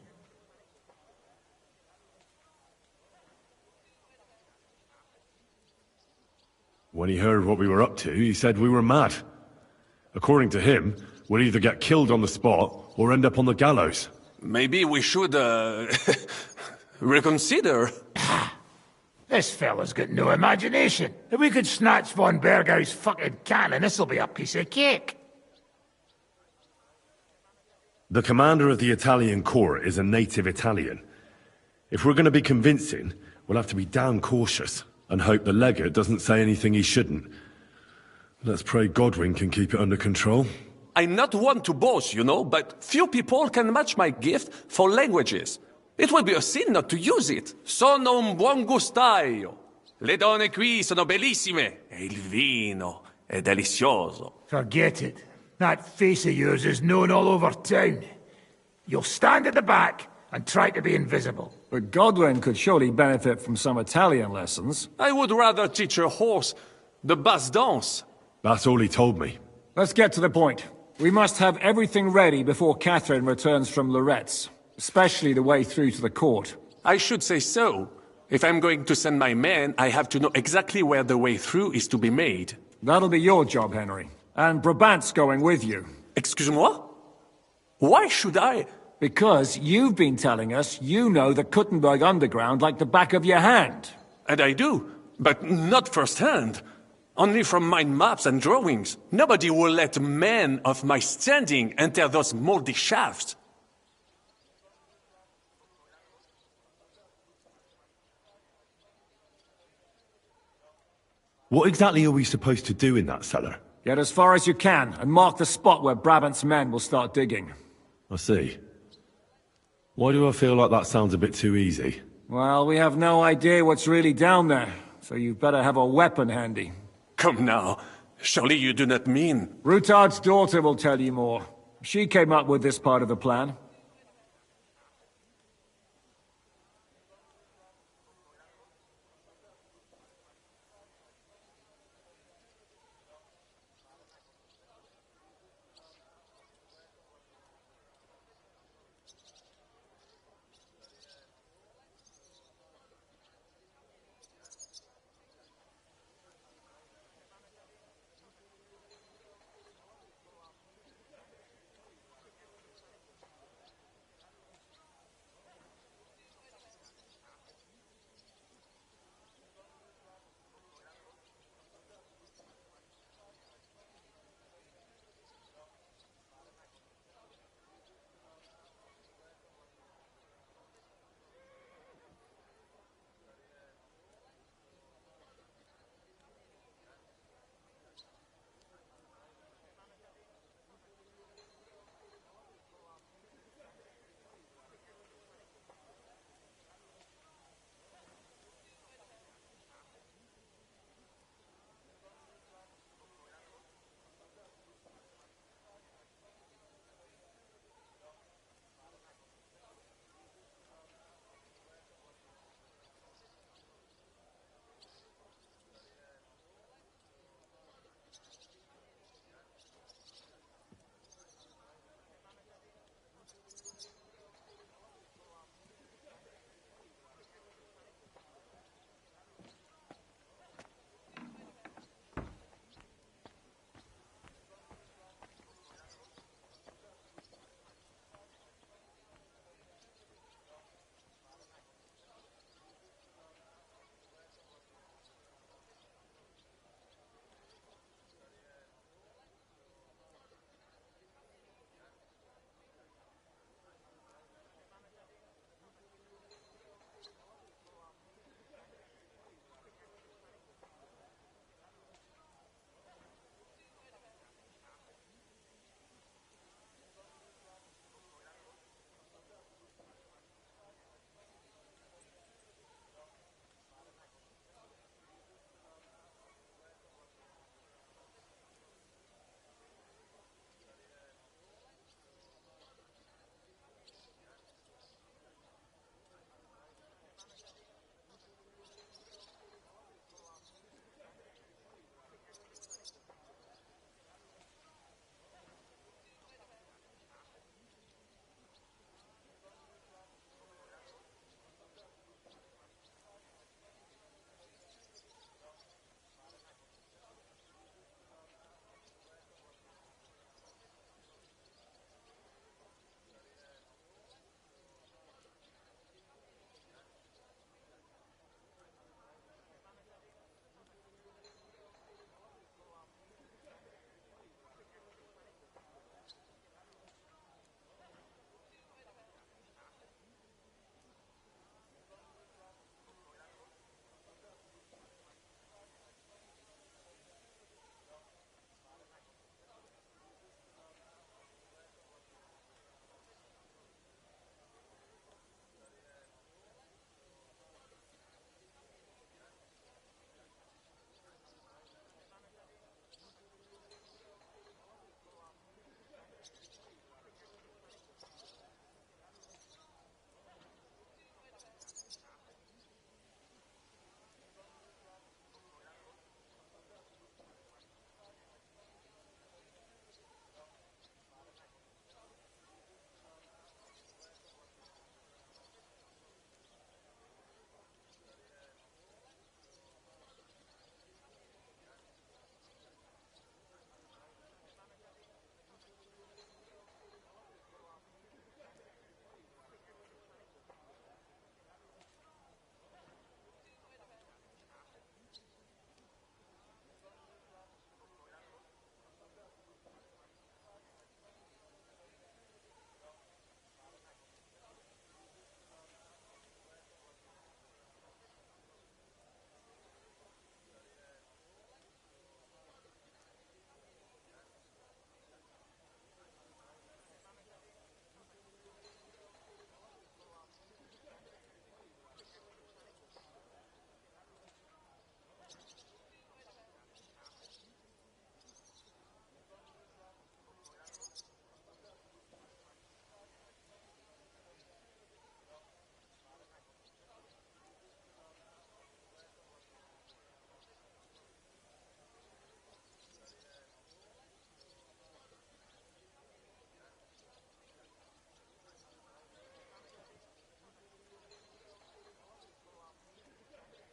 When he heard what we were up to, he said we were mad. According to him, we'll either get killed on the spot or end up on the gallows. Maybe we should, reconsider. This fella's got no imagination. If we could snatch von Bergau's fucking cannon, this'll be a piece of cake. The commander of the Italian court is a native Italian. If we're going to be convincing, we'll have to be damn cautious and hope the legate doesn't say anything he shouldn't. Let's pray Godwin can keep it under control. I'm not one to boast, you know, but few people can match my gift for languages. It would be a sin not to use it. Sono un buon gustaio. Le donne qui sono bellissime. E il vino è delizioso. Forget it. That face of yours is known all over town. You'll stand at the back and try to be invisible. But Godwin could surely benefit from some Italian lessons. I would rather teach a horse the basse danse. That's all he told me. Let's get to the point. We must have everything ready before Catherine returns from Loretz. Especially the way through to the court. I should say so. If I'm going to send my men, I have to know exactly where the way through is to be made. That'll be your job, Henry. And Brabant's going with you. Excuse-moi? Why should I? Because you've been telling us you know the Kuttenberg underground like the back of your hand. And I do, but not firsthand. Only from mind maps and drawings. Nobody will let men of my standing enter those moldy shafts. What exactly are we supposed to do in that cellar? Get as far as you can, and mark the spot where Brabant's men will start digging. I see. Why do I feel like that sounds a bit too easy? Well, we have no idea what's really down there, so you better have a weapon handy. Come now. Surely you do not mean... Rutard's daughter will tell you more. She came up with this part of the plan.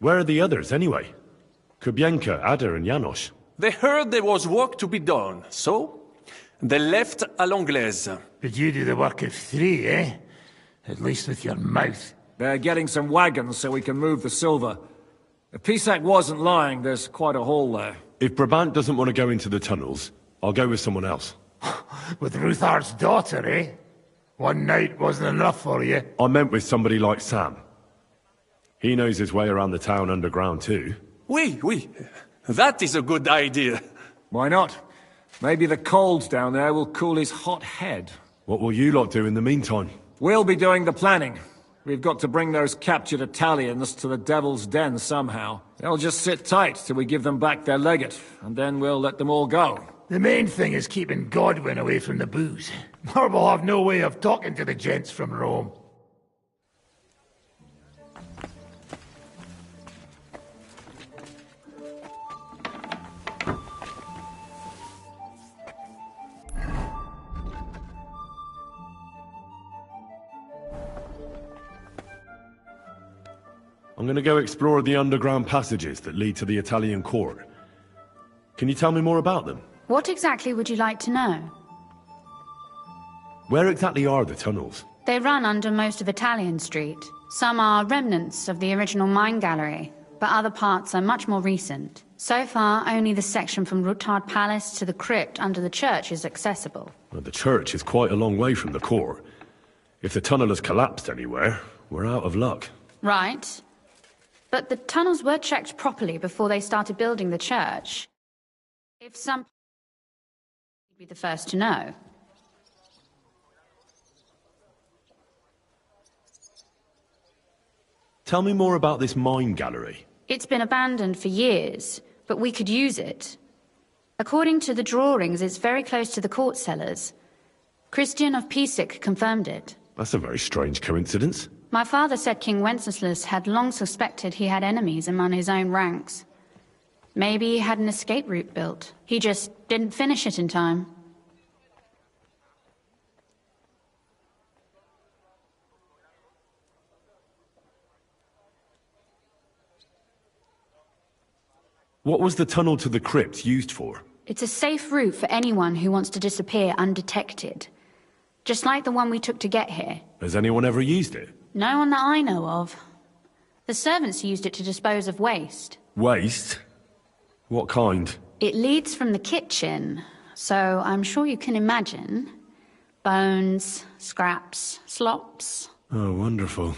Where are the others, anyway? Kubienka, Ada, and Janos. They heard there was work to be done, so they left à l'anglaise. But you do the work of 3, eh? At least with your mouth. They're getting some wagons so we can move the silver. If Pisak wasn't lying, there's quite a haul there. If Brabant doesn't want to go into the tunnels, I'll go with someone else. With Ruthar's daughter, eh? One night wasn't enough for you. I meant with somebody like Sam. He knows his way around the town underground too. Oui. That is a good idea. Why not? Maybe the cold down there will cool his hot head. What will you lot do in the meantime? We'll be doing the planning. We've got to bring those captured Italians to the Devil's Den somehow. They'll just sit tight till we give them back their legate, and then we'll let them all go. The main thing is keeping Godwin away from the booze. Or we'll have no way of talking to the gents from Rome. I'm gonna go explore the underground passages that lead to the Italian court. Can you tell me more about them? What exactly would you like to know? Where exactly are the tunnels? They run under most of Italian Street. Some are remnants of the original mine gallery, but other parts are much more recent. So far, only the section from Ruttard Palace to the crypt under the church is accessible. Well, the church is quite a long way from the court. If the tunnel has collapsed anywhere, we're out of luck. Right. But the tunnels were checked properly before they started building the church. If some... you'd be the first to know. Tell me more about this mine gallery. It's been abandoned for years, but we could use it. According to the drawings, it's very close to the court cellars. Christian of Pisak confirmed it. That's a very strange coincidence. My father said King Wenceslas had long suspected he had enemies among his own ranks. Maybe he had an escape route built. He just didn't finish it in time. What was the tunnel to the crypt used for? It's a safe route for anyone who wants to disappear undetected. Just like the one we took to get here. Has anyone ever used it? No one that I know of. The servants used it to dispose of waste. Waste? What kind? It leads from the kitchen, so I'm sure you can imagine. Bones, scraps, slops. Oh, wonderful.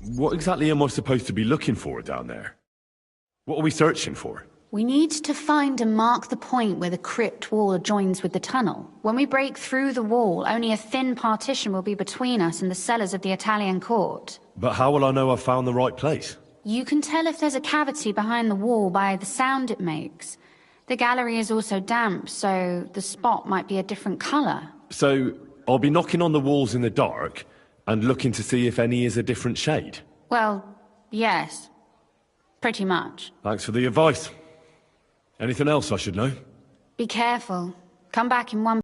What exactly am I supposed to be looking for down there? What are we searching for? We need to find and mark the point where the crypt wall joins with the tunnel. When we break through the wall, only a thin partition will be between us and the cellars of the Italian court. But how will I know I've found the right place? You can tell if there's a cavity behind the wall by the sound it makes. The gallery is also damp, so the spot might be a different colour. So, I'll be knocking on the walls in the dark and looking to see if any is a different shade? Well, yes. Pretty much. Thanks for the advice. Anything else I should know? Be careful. Come back in one...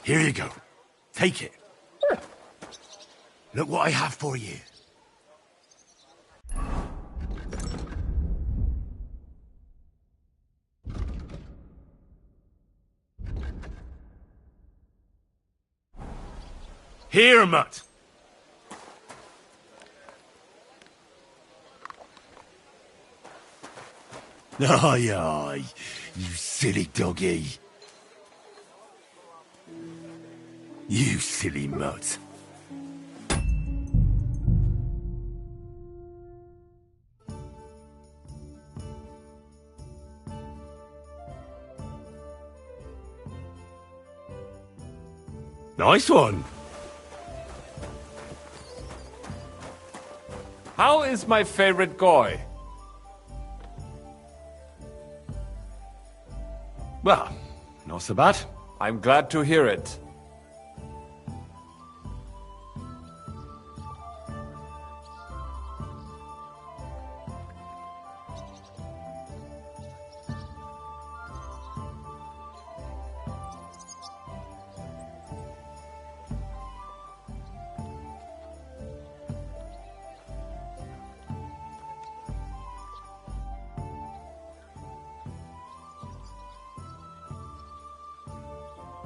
Here you go. Take it. Look what I have for you. Here, mutt. Aye, aye, you silly doggy. You silly mutt. Nice one. How is my favorite guy? Well, not so bad. I'm glad to hear it.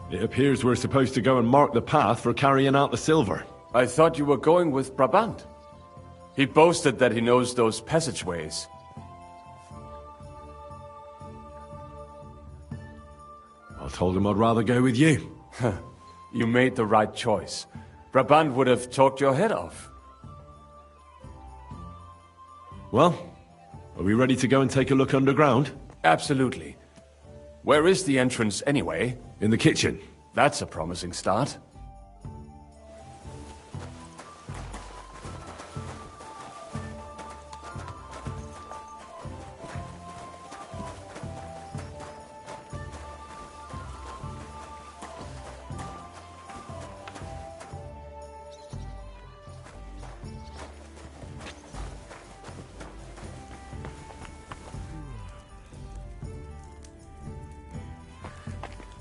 It appears we're supposed to go and mark the path for carrying out the silver. I thought you were going with Brabant. He boasted that he knows those passageways. I told him I'd rather go with you. You made the right choice. Brabant would have talked your head off. Well, are we ready to go and take a look underground? Absolutely. Where is the entrance anyway? In the kitchen. That's a promising start.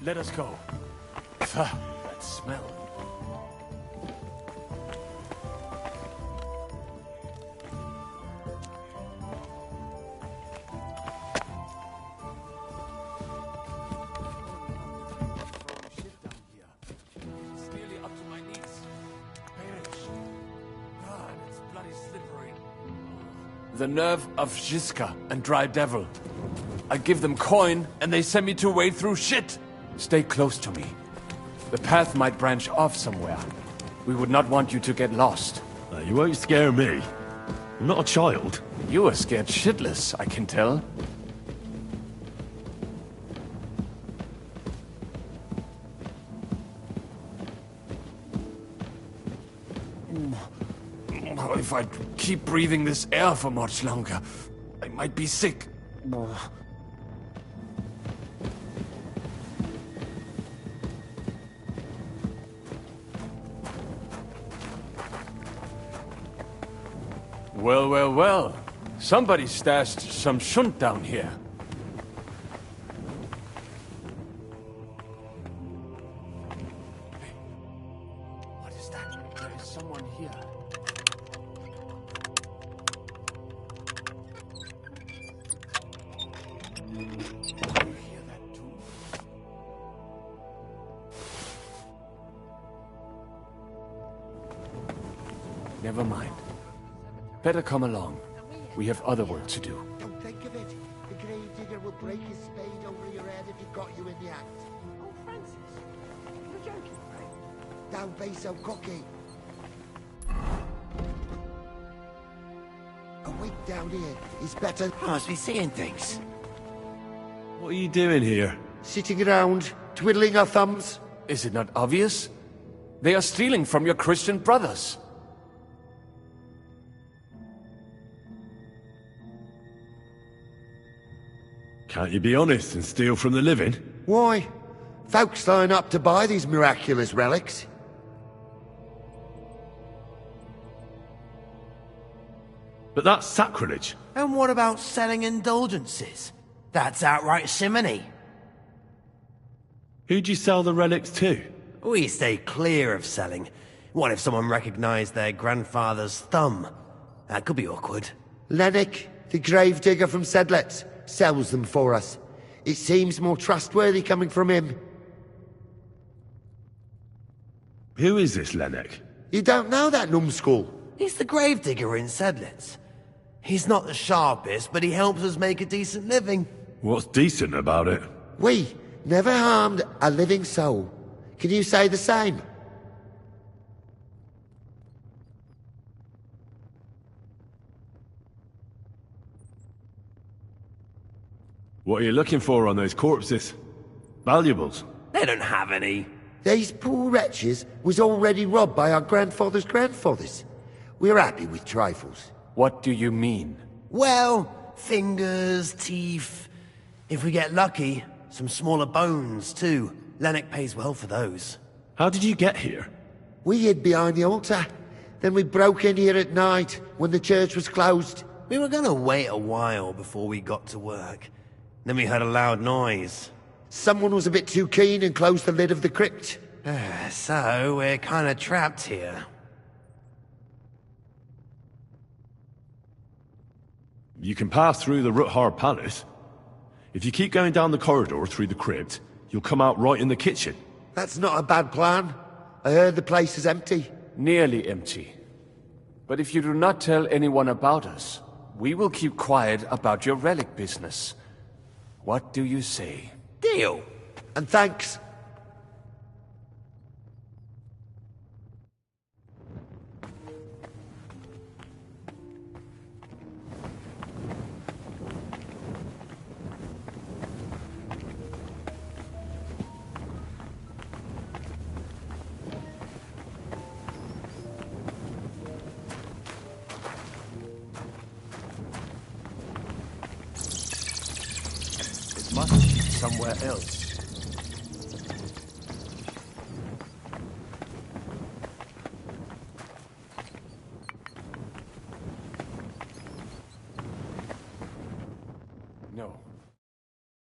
Let us go. That smell. The nerve of Jiska and Dry Devil. I give them coin, and they send me to wade through shit. Stay close to me. The path might branch off somewhere. We would not want you to get lost. You won't scare me. I'm not a child. You are scared shitless, I can tell. If I keep breathing this air for much longer, I might be sick. Well, well, well. Somebody stashed some shunt down here. Hey, what is that? There is someone here. You hear that too? Never mind. Better come along. We have other work to do. Don't think of it. The gravedigger will break his spade over your head if he got you in the act. Oh, Francis. You're joking, right? Don't be so cocky. A week down here is better. I must be seeing things. What are you doing here? Sitting around, twiddling our thumbs. Is it not obvious? They are stealing from your Christian brothers. Can't you be honest and steal from the living? Why? Folks line up to buy these miraculous relics. But that's sacrilege. And what about selling indulgences? That's outright simony. Who'd you sell the relics to? We stay clear of selling. What if someone recognized their grandfather's thumb? That could be awkward. Lennox, the gravedigger from Sedlets, sells them for us. It seems more trustworthy coming from him. Who is this Lennox? You don't know that numbskull? He's the gravedigger in Sedlets. He's not the sharpest, but he helps us make a decent living. What's decent about it? We never harmed a living soul. Can you say the same? What are you looking for on those corpses? Valuables? They don't have any. These poor wretches was already robbed by our grandfather's grandfathers. We're happy with trifles. What do you mean? Well, fingers, teeth. If we get lucky, some smaller bones, too. Lennox pays well for those. How did you get here? We hid behind the altar. Then we broke in here at night, when the church was closed. We were gonna wait a while before we got to work. Then we heard a loud noise. Someone was a bit too keen and closed the lid of the crypt. So, we're kinda trapped here. You can pass through the Ruthar Palace. If you keep going down the corridor through the crypt, you'll come out right in the kitchen. That's not a bad plan. I heard the place is empty. Nearly empty. But if you do not tell anyone about us, we will keep quiet about your relic business. What do you say? Deal. And thanks. Must be somewhere else. No.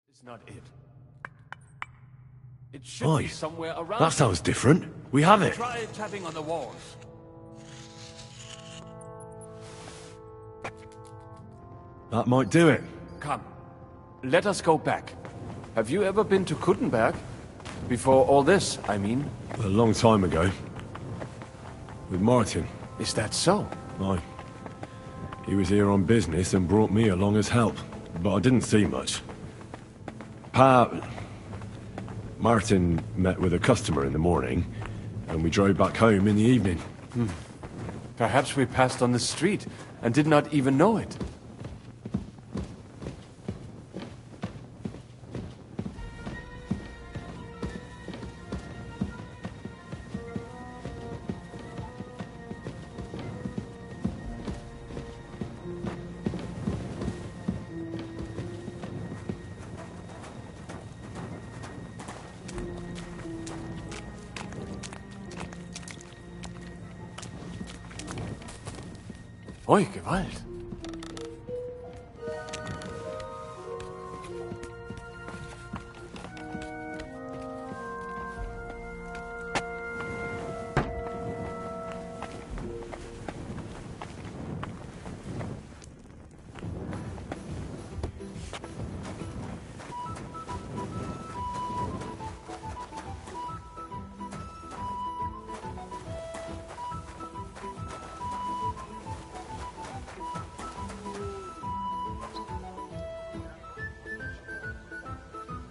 It's not it. It It should be Aye, somewhere around. that sounds different. We have it. Try tapping on the walls. That might do it. Come, let us go back. Have you ever been to Kuttenberg? Before all this, I mean. A long time ago. With Martin. Is that so? Aye. He was here on business and brought me along as help, but I didn't see much. Martin met with a customer in the morning, and we drove back home in the evening. Perhaps we passed on the street and did not even know it. Oi, Gewalt.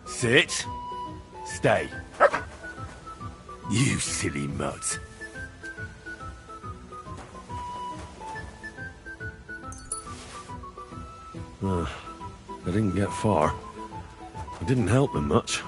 Sit. Stay. You silly mutt. I didn't get far. I didn't help them much.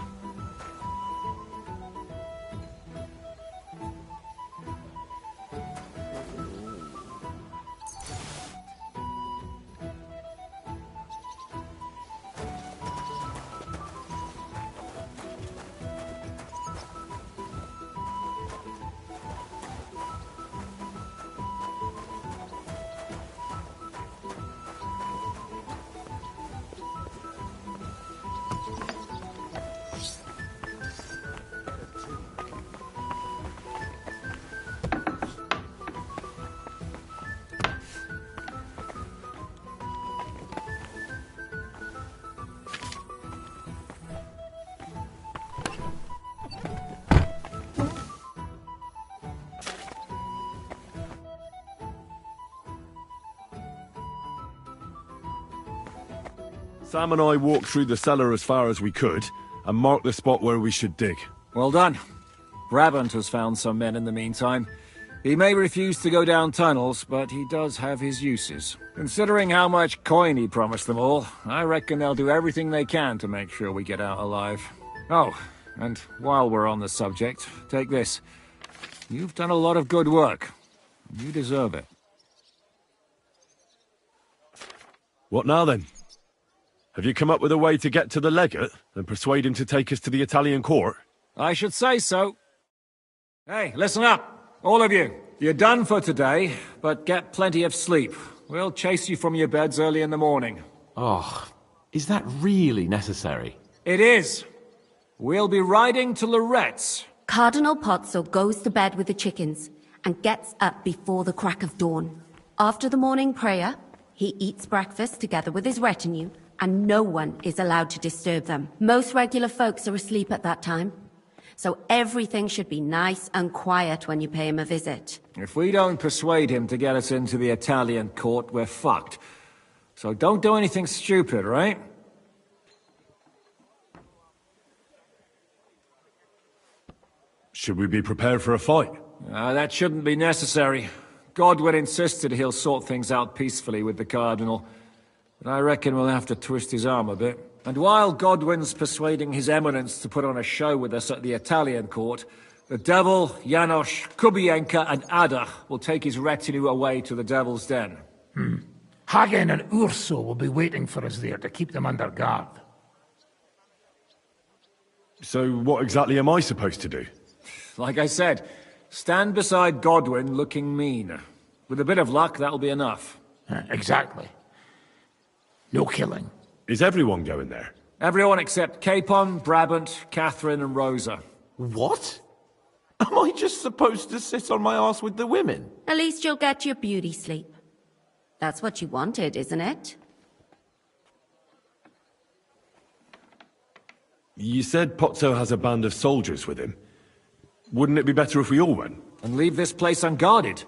Sam and I walked through the cellar as far as we could, and marked the spot where we should dig. Well done. Brabant has found some men in the meantime. He may refuse to go down tunnels, but he does have his uses. Considering how much coin he promised them all, I reckon they'll do everything they can to make sure we get out alive. Oh, and while we're on the subject, take this. You've done a lot of good work. You deserve it. What now then? Have you come up with a way to get to the legate and persuade him to take us to the Italian court? I should say so. Hey, listen up, all of you. You're done for today, but get plenty of sleep. We'll chase you from your beds early in the morning. Oh, is that really necessary? It is. We'll be riding to Lorette's. Cardinal Pozzo goes to bed with the chickens and gets up before the crack of dawn. After the morning prayer, he eats breakfast together with his retinue, and no one is allowed to disturb them. Most regular folks are asleep at that time, so everything should be nice and quiet when you pay him a visit. If we don't persuade him to get us into the Italian court, we're fucked. So don't do anything stupid, right? Should we be prepared for a fight? That shouldn't be necessary. Godwin insisted he'll sort things out peacefully with the Cardinal. But I reckon we'll have to twist his arm a bit. And while Godwin's persuading His Eminence to put on a show with us at the Italian court, the Devil, Janos, Kubienka and Ada will take his retinue away to the Devil's Den. Hagen and Urso will be waiting for us there to keep them under guard. So what exactly am I supposed to do? Like I said, stand beside Godwin looking mean. With a bit of luck, that'll be enough. Exactly. No killing. Is everyone going there? Everyone except Capon, Brabant, Catherine and Rosa. What? Am I just supposed to sit on my ass with the women? At least you'll get your beauty sleep. That's what you wanted, isn't it? You said Pozzo has a band of soldiers with him. Wouldn't it be better if we all went? And leave this place unguarded?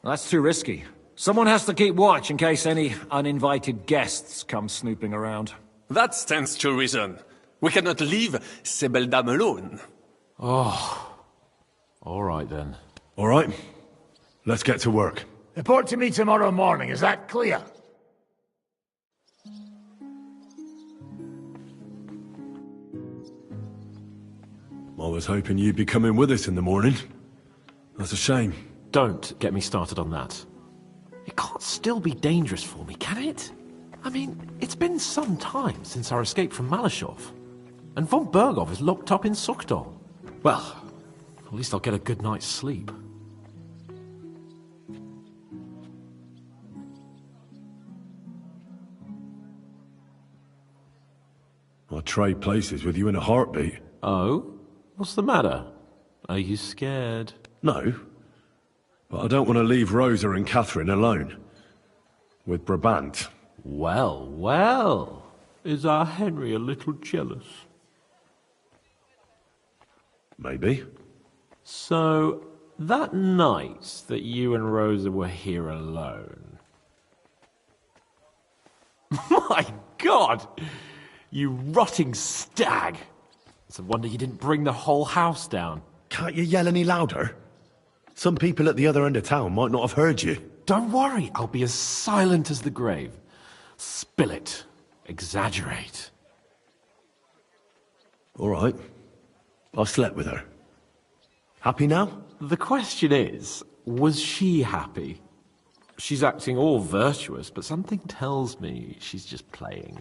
That's too risky. Someone has to keep watch in case any uninvited guests come snooping around. That stands to reason. We cannot leave ces belles dames alone. Oh. All right, then. All right. Let's get to work. Report to me tomorrow morning, is that clear? I was hoping you'd be coming with us in the morning. That's a shame. Don't get me started on that. It can't still be dangerous for me, can it? I mean, it's been some time since our escape from Malashov. And von Bergov is locked up in Sukdol. Well, at least I'll get a good night's sleep. I'd trade places with you in a heartbeat. Oh? What's the matter? Are you scared? No. But I don't want to leave Rosa and Catherine alone. With Brabant. Well, well. Is our Henry a little jealous? Maybe. So, that night that you and Rosa were here alone... My God! You rotting stag! It's a wonder you didn't bring the whole house down. Can't you yell any louder? Some people at the other end of town might not have heard you. Don't worry, I'll be as silent as the grave. Spill it. Exaggerate. All right. I've slept with her. Happy now? The question is, was she happy? She's acting all virtuous, but something tells me she's just playing.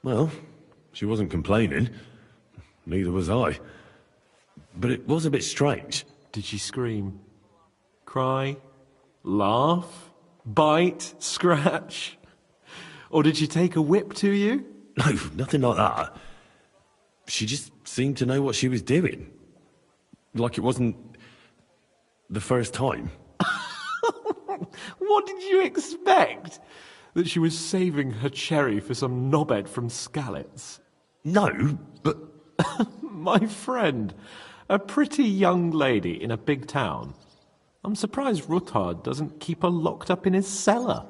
Well, she wasn't complaining. Neither was I. But it was a bit strange. Did she scream? Cry? Laugh? Bite? Scratch? Or did she take a whip to you? No, nothing like that. She just seemed to know what she was doing. Like it wasn't the first time. What did you expect? That she was saving her cherry for some knobhead from Skalitz? No, but... My friend, a pretty young lady in a big town. I'm surprised Ruthard doesn't keep her locked up in his cellar.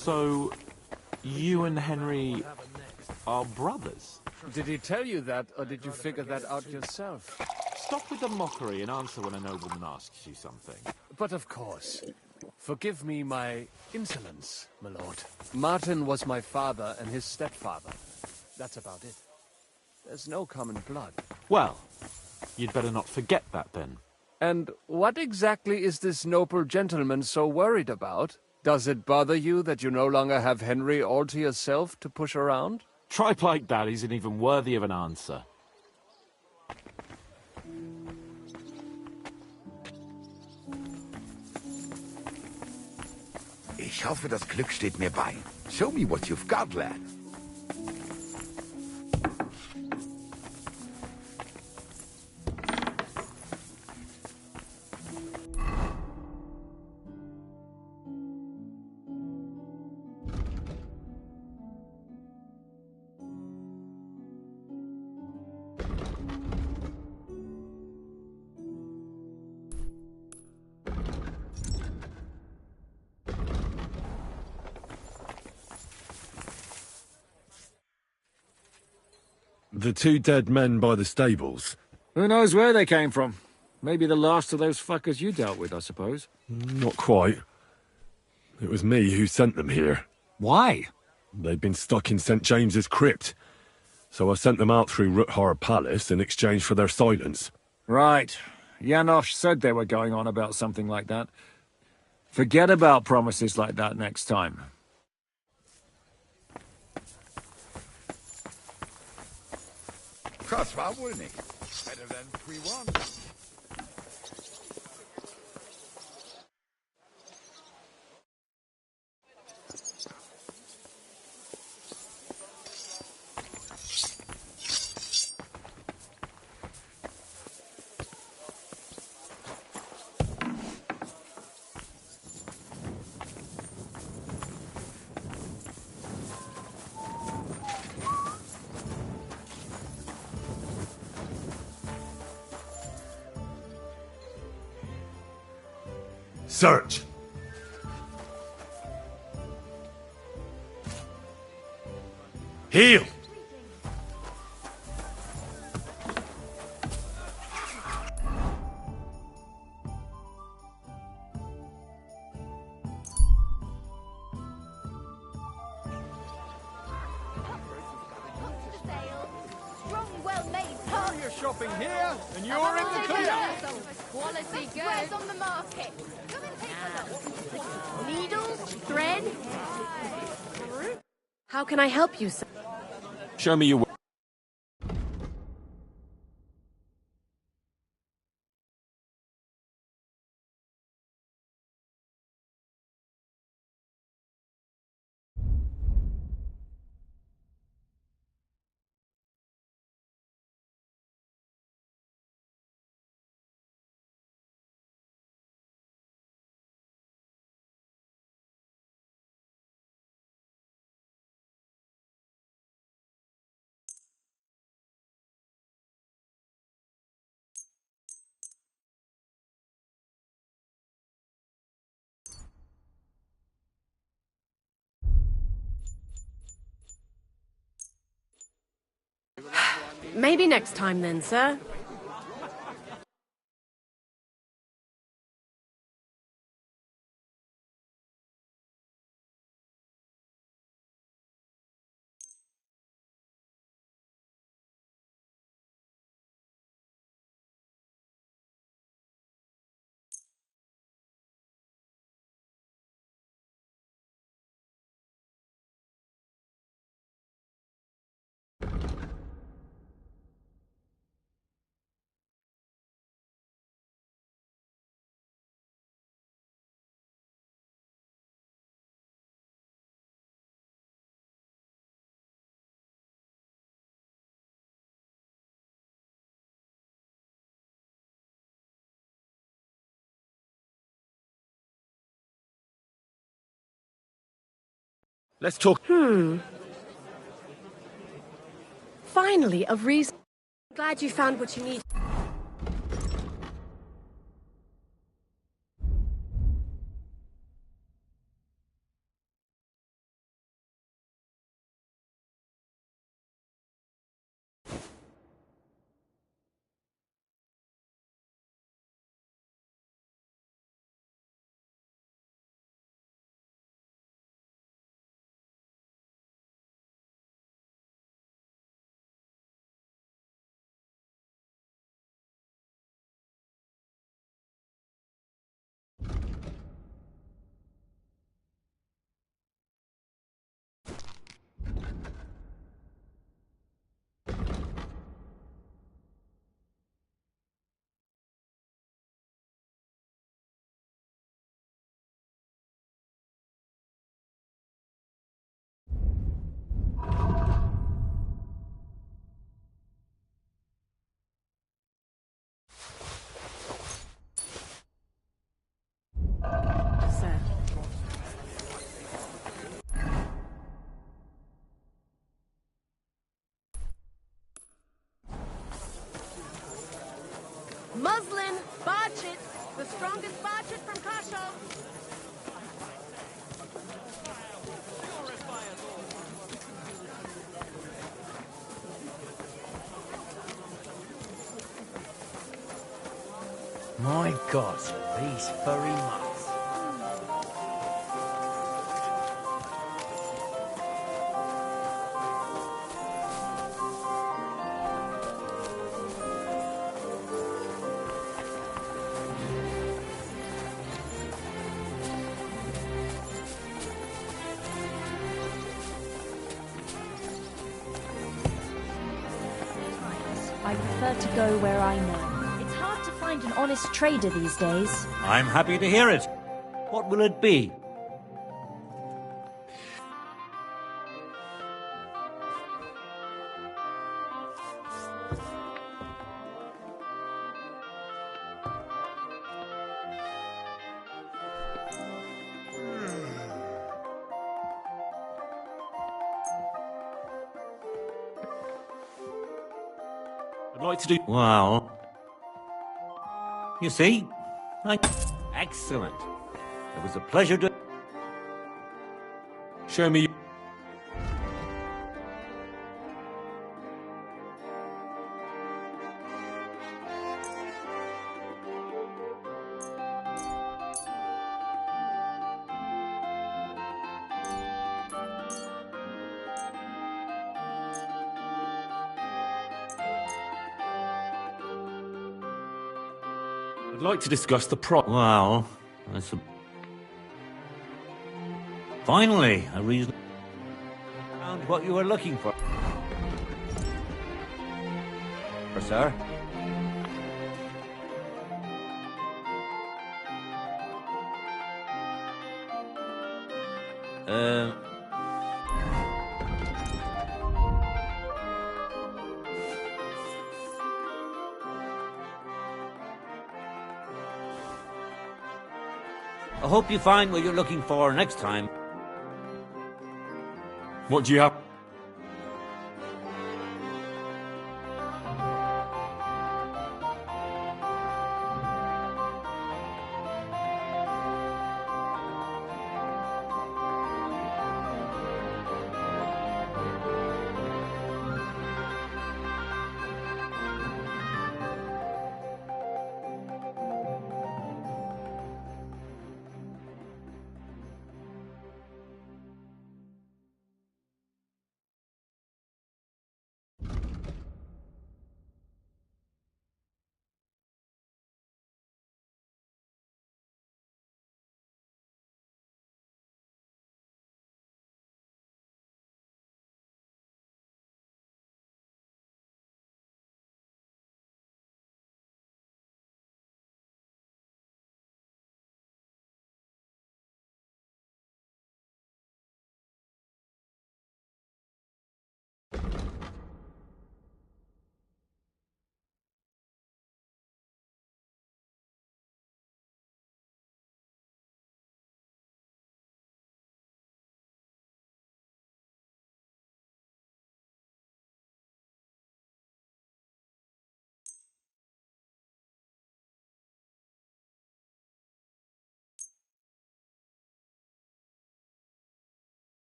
So, you and Henry are brothers? Did he tell you that, or did you figure that out yourself? Stop with the mockery and answer when a nobleman asks you something. But of course. Forgive me my insolence, my lord. Martin was my father and his stepfather. That's about it. There's no common blood. Well, you'd better not forget that then. And what exactly is this noble gentleman so worried about? Does it bother you that you no longer have Henry all to yourself to push around? Tripe like that isn't even worthy of an answer. Ich hoffe, das Glück steht mir bei. Show me what you've got, lad. The two dead men by the stables. Who knows where they came from? Maybe the last of those fuckers you dealt with, I suppose. Not quite. It was me who sent them here. Why? They'd been stuck in St. James's crypt. So I sent them out through Ruthar Palace in exchange for their silence. Right. Janosch said they were going on about something like that. Forget about promises like that next time. Das war wohl nicht. Better than 3-1. Search! Heal! You're shopping here, and you're in the clear. Quality goods on the market. Come and take a look. Needles? Thread? How can I help you, sir? Show me your... Maybe next time then, sir. Let's talk. Finally, a reason. Glad you found what you need. Muslin, Barchett, the strongest Barchett from Kashov. My God, these furry mutts. I prefer to go where I know. It's hard to find an honest trader these days. I'm happy to hear it. What will it be? I'd like to do... Well... You see? Excellent. It was a pleasure to... Show me... I'd like to discuss the Well, that's a... Finally, a reason... Found what you were looking for. Sir? I hope you find what you're looking for next time. What do you have?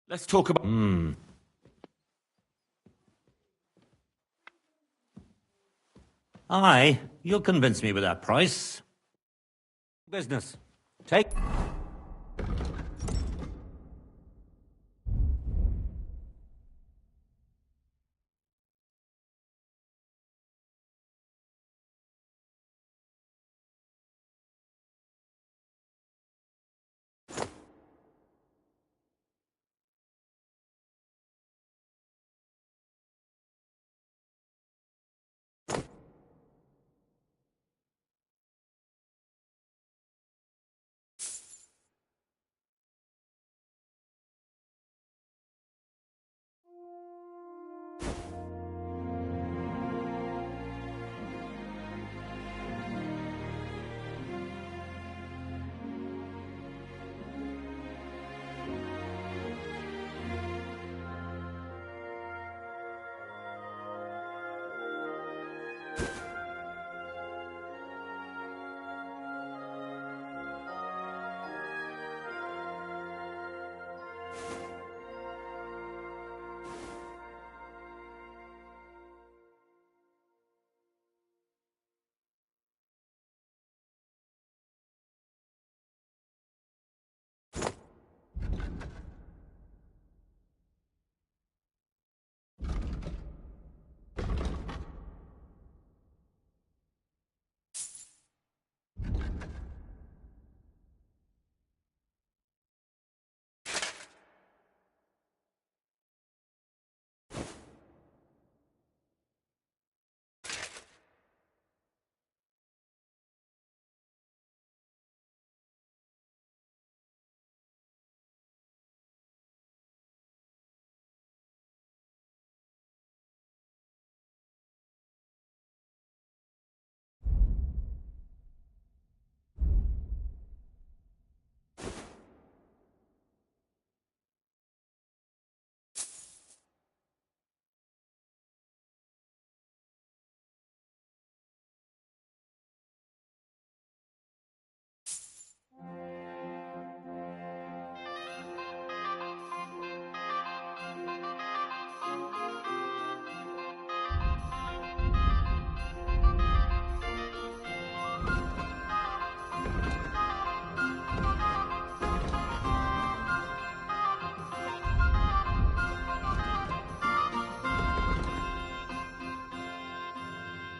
Let's talk about... Aye, you'll convince me with that price. Business. Take...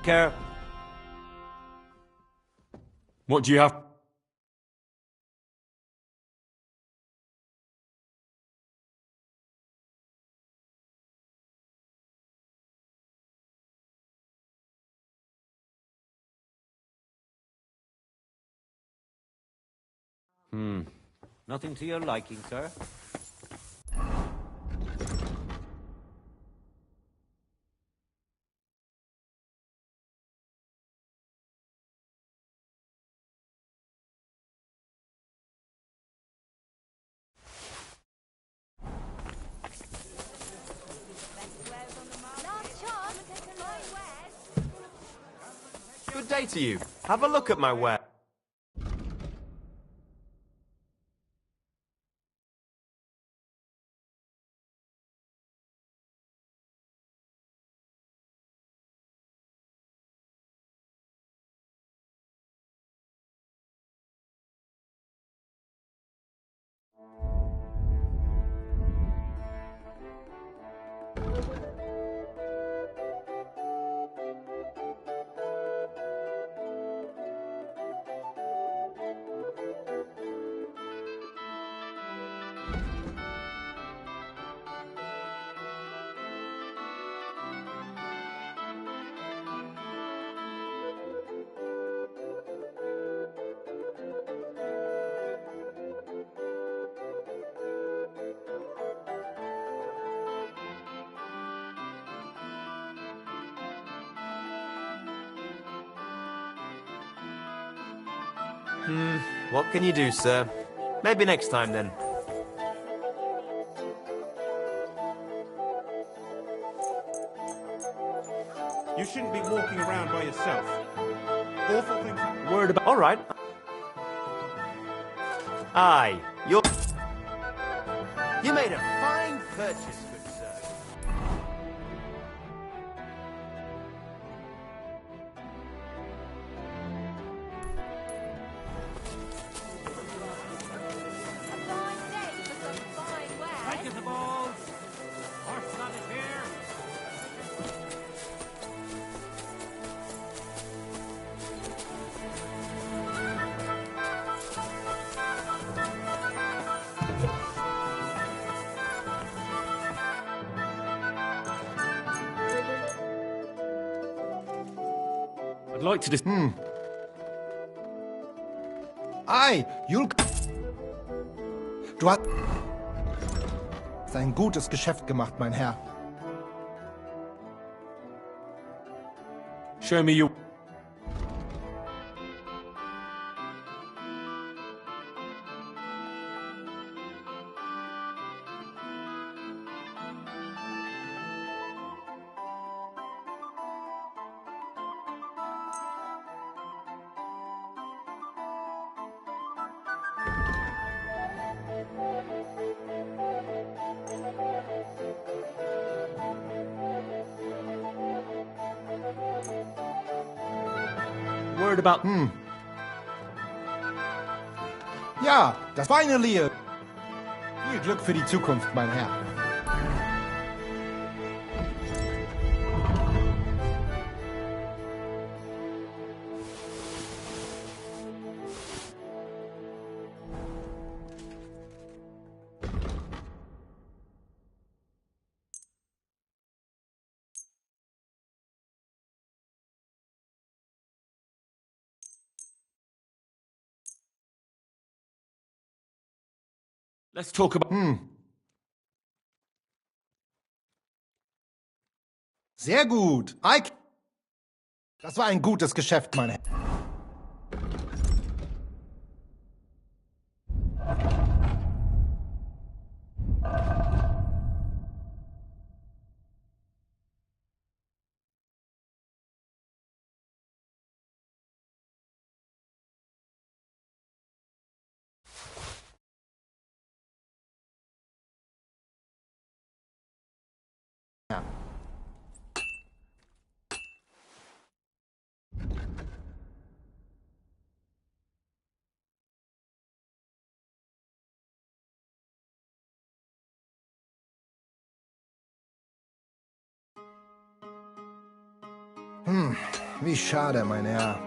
care. What do you have? Nothing to your liking, sir. Good day to you. Have a look at my ware. What can you do, sir? Maybe next time, then. You shouldn't be walking around by yourself. Awful things happen. Word about... All right. Aye, you're... You made a fine purchase, good sir. Take the balls! Horse not is here! I'd like to just... Ei, Julk. Du hast ein gutes Geschäft gemacht, mein Herr. Show me your... Word about... Ja, das war eine Lehe. Viel Glück für die Zukunft, mein Herr. Let's talk about... Sehr gut. Ike. Das war ein gutes Geschäft, mein Herr. Ja. Wie schade, mein Herr.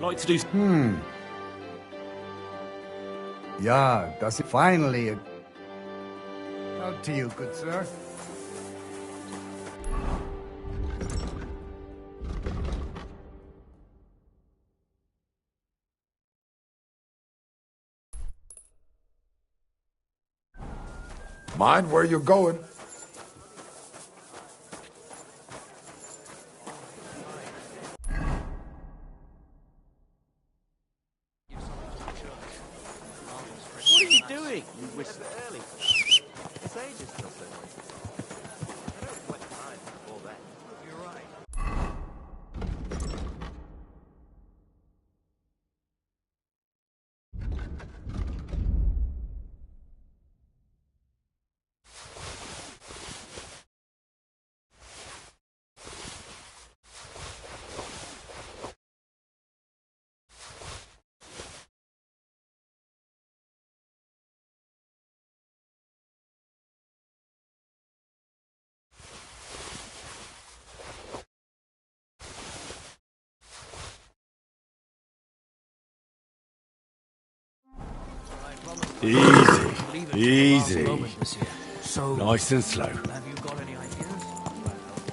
Like to do... Yeah, that's it. Finally. Out to you, good sir. Mind where you're going. What are you doing? You whistle early. It's ages till then. I don't wet time before that. You're right. Easy, easy. So, Nice and slow. have you got any ideas?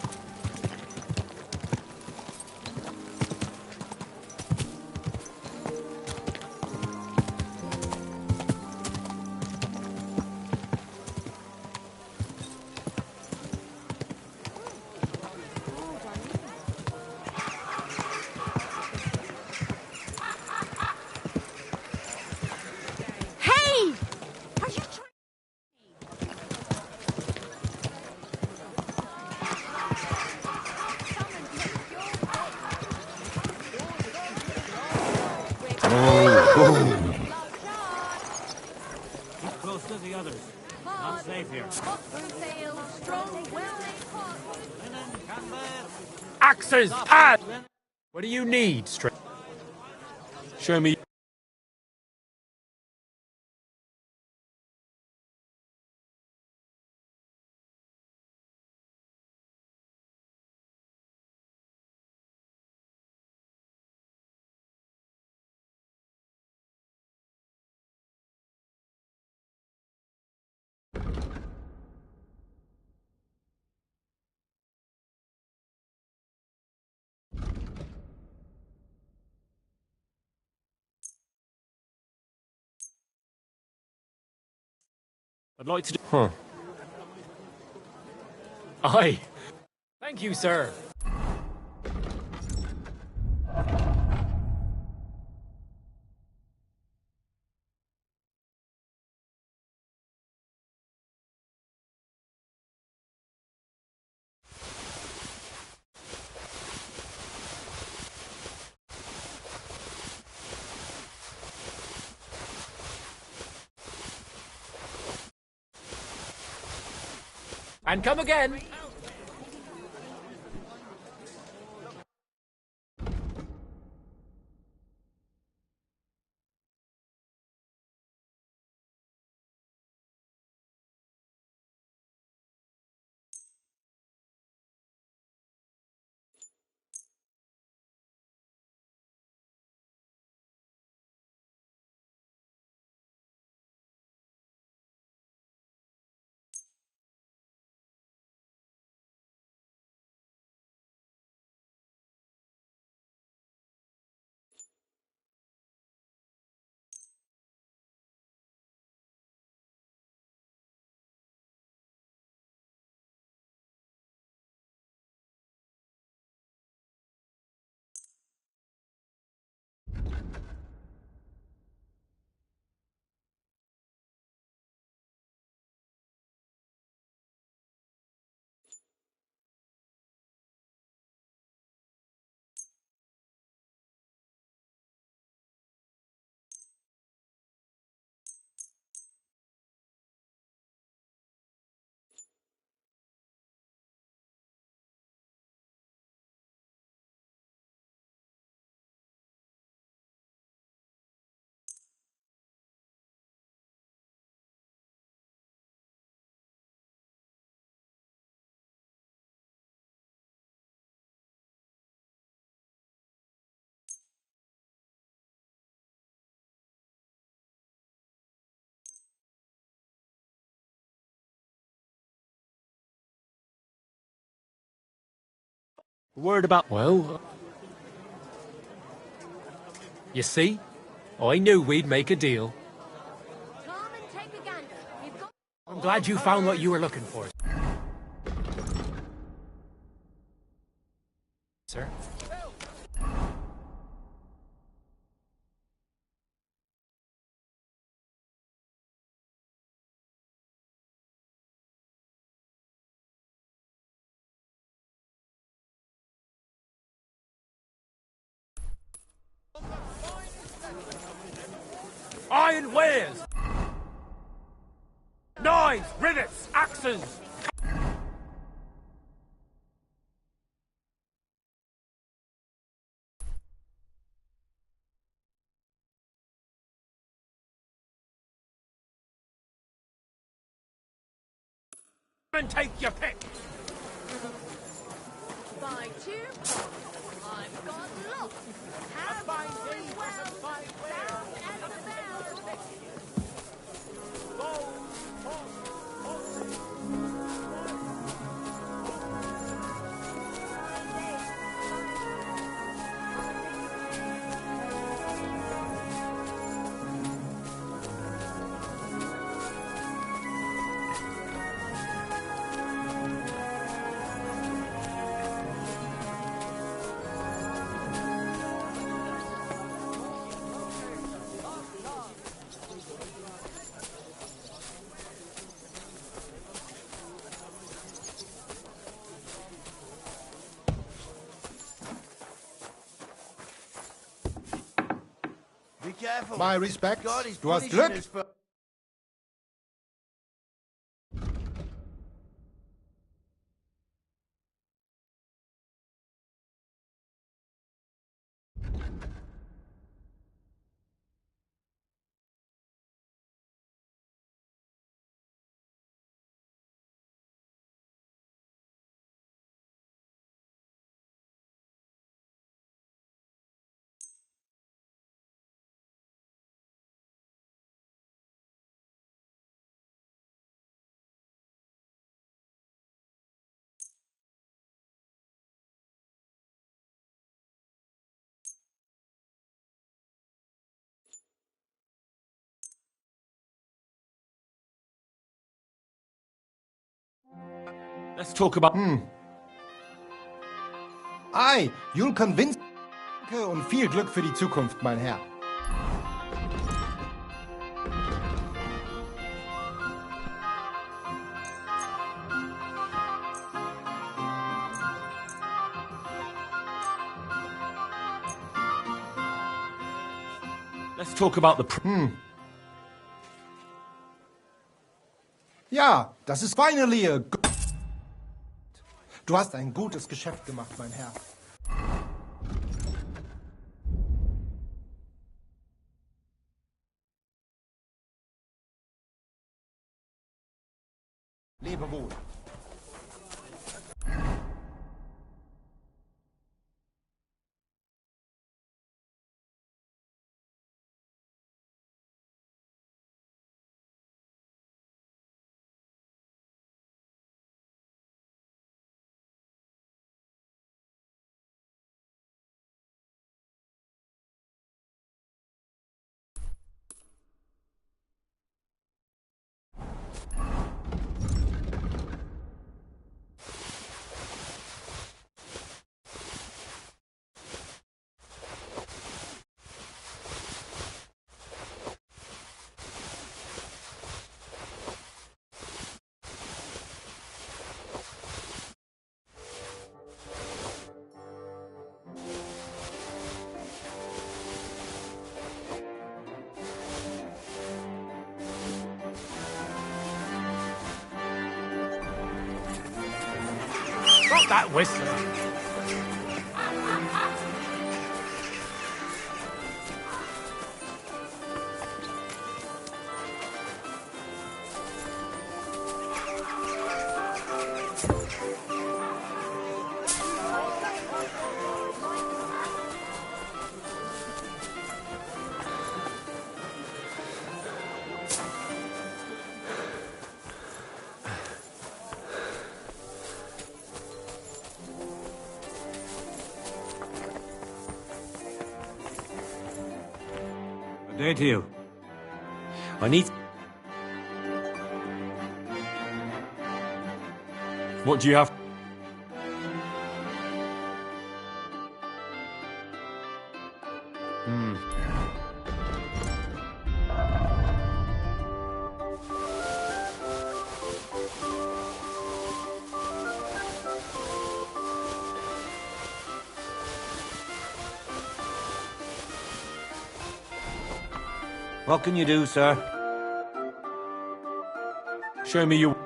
Hey! Keep close to the others. Not safe here. Axes! Pad! What do you need, Show me. I'd like to do... Huh. Aye. Thank you, sir. And come again. Word about... Well... You see? I knew we'd make a deal. I'm glad you found what you were looking for. Sir? Iron wares! Knives, rivets, axes! And take your pick! Buy two. I've got lots. Have all well down at the bell. Be careful. My respect. God is Du hast punishing Glück. us for... Let's talk about... Ei, you'll convince... Und viel Glück für die Zukunft, mein Herr. Let's talk about the... Ja, das ist finally a... Du hast ein gutes Geschäft gemacht, mein Herr. Lebe wohl. Stop that whistling! Straight to you. I need... What do you have? What can you do, sir? Show me your...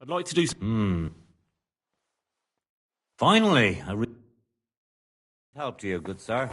I'd like to do... Finally, helped you, good sir.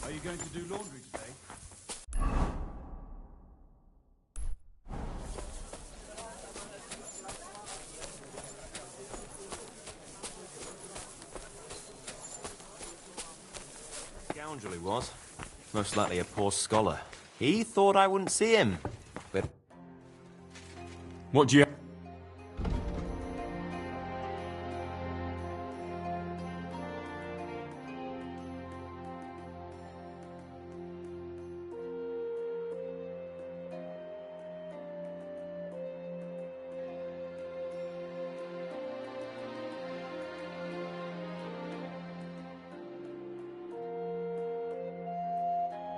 Are you going to do laundry today? Scoundrel he was. Most likely a poor scholar. He thought I wouldn't see him, but... What do you...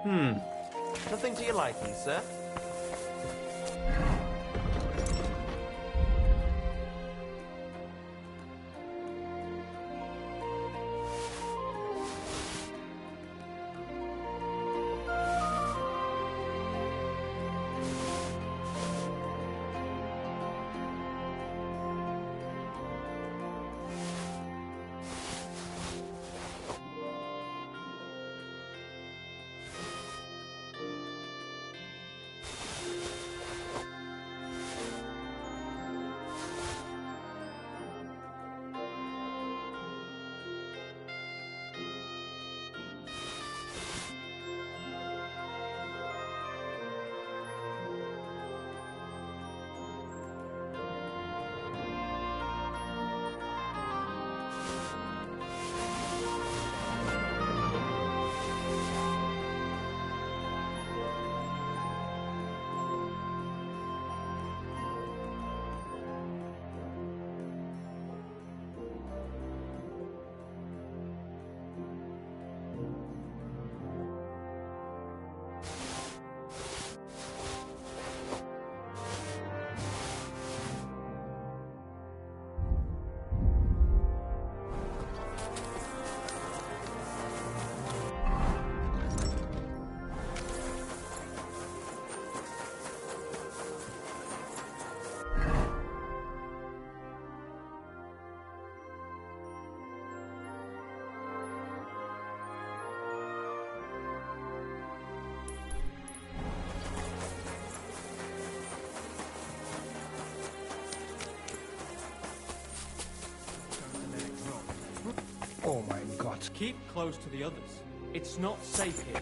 Nothing to your liking, sir? Oh my God. Keep close to the others. It's not safe here.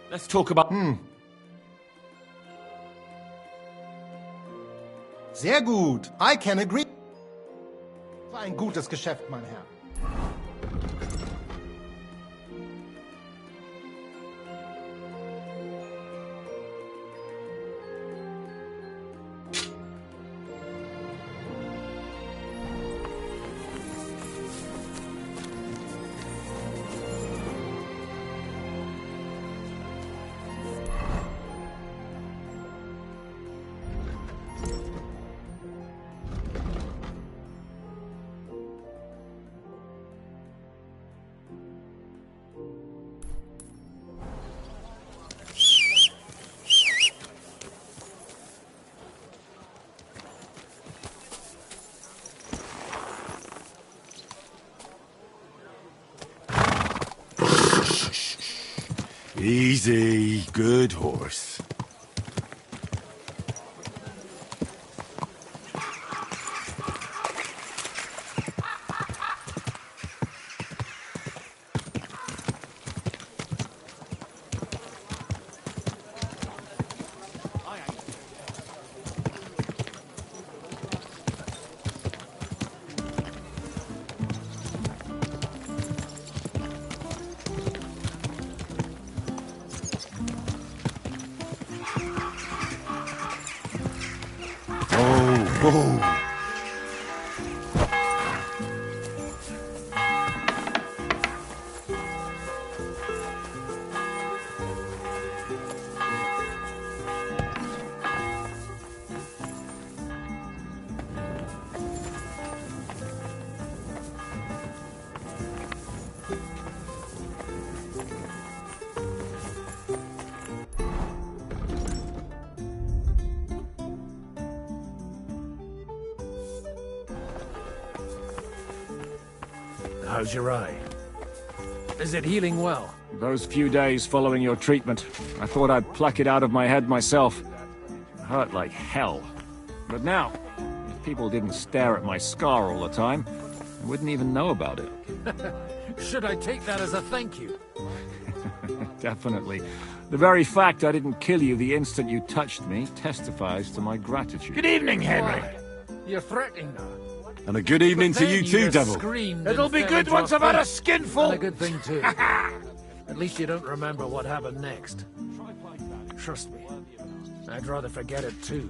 Let's talk about... Sehr gut. I can agree. War ein gutes Geschäft, mein Herr. Easy, good horse. Oh. how's your eye? Is it healing well? Those few days following your treatment, I thought I'd pluck it out of my head myself. It hurt like hell. But now, if people didn't stare at my scar all the time, I wouldn't even know about it. Should I take that as a thank you? Definitely. The very fact I didn't kill you the instant you touched me testifies to my gratitude. Good evening, Henry. Why? You're threatening her. And a good evening to you too, Devil. It'll be good once I've had a skinful. And a good thing too. At least you don't remember what happened next. Trust me, I'd rather forget it too.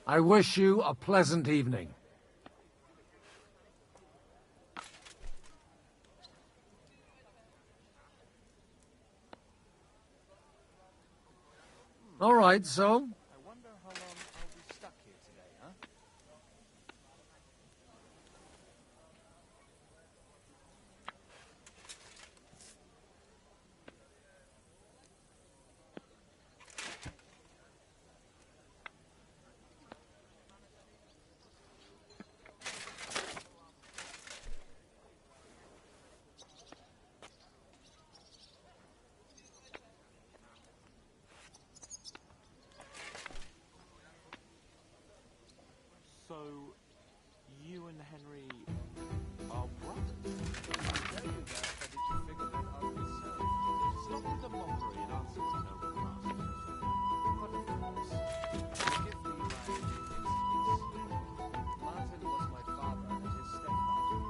I wish you a pleasant evening. All right, so? So, you and Henry are brothers? I tell you that, but did you figure that out yourself? Stop with the mockery and answer what you know from last. But of course, forgive me my instincts. Martin was my father and his stepfather.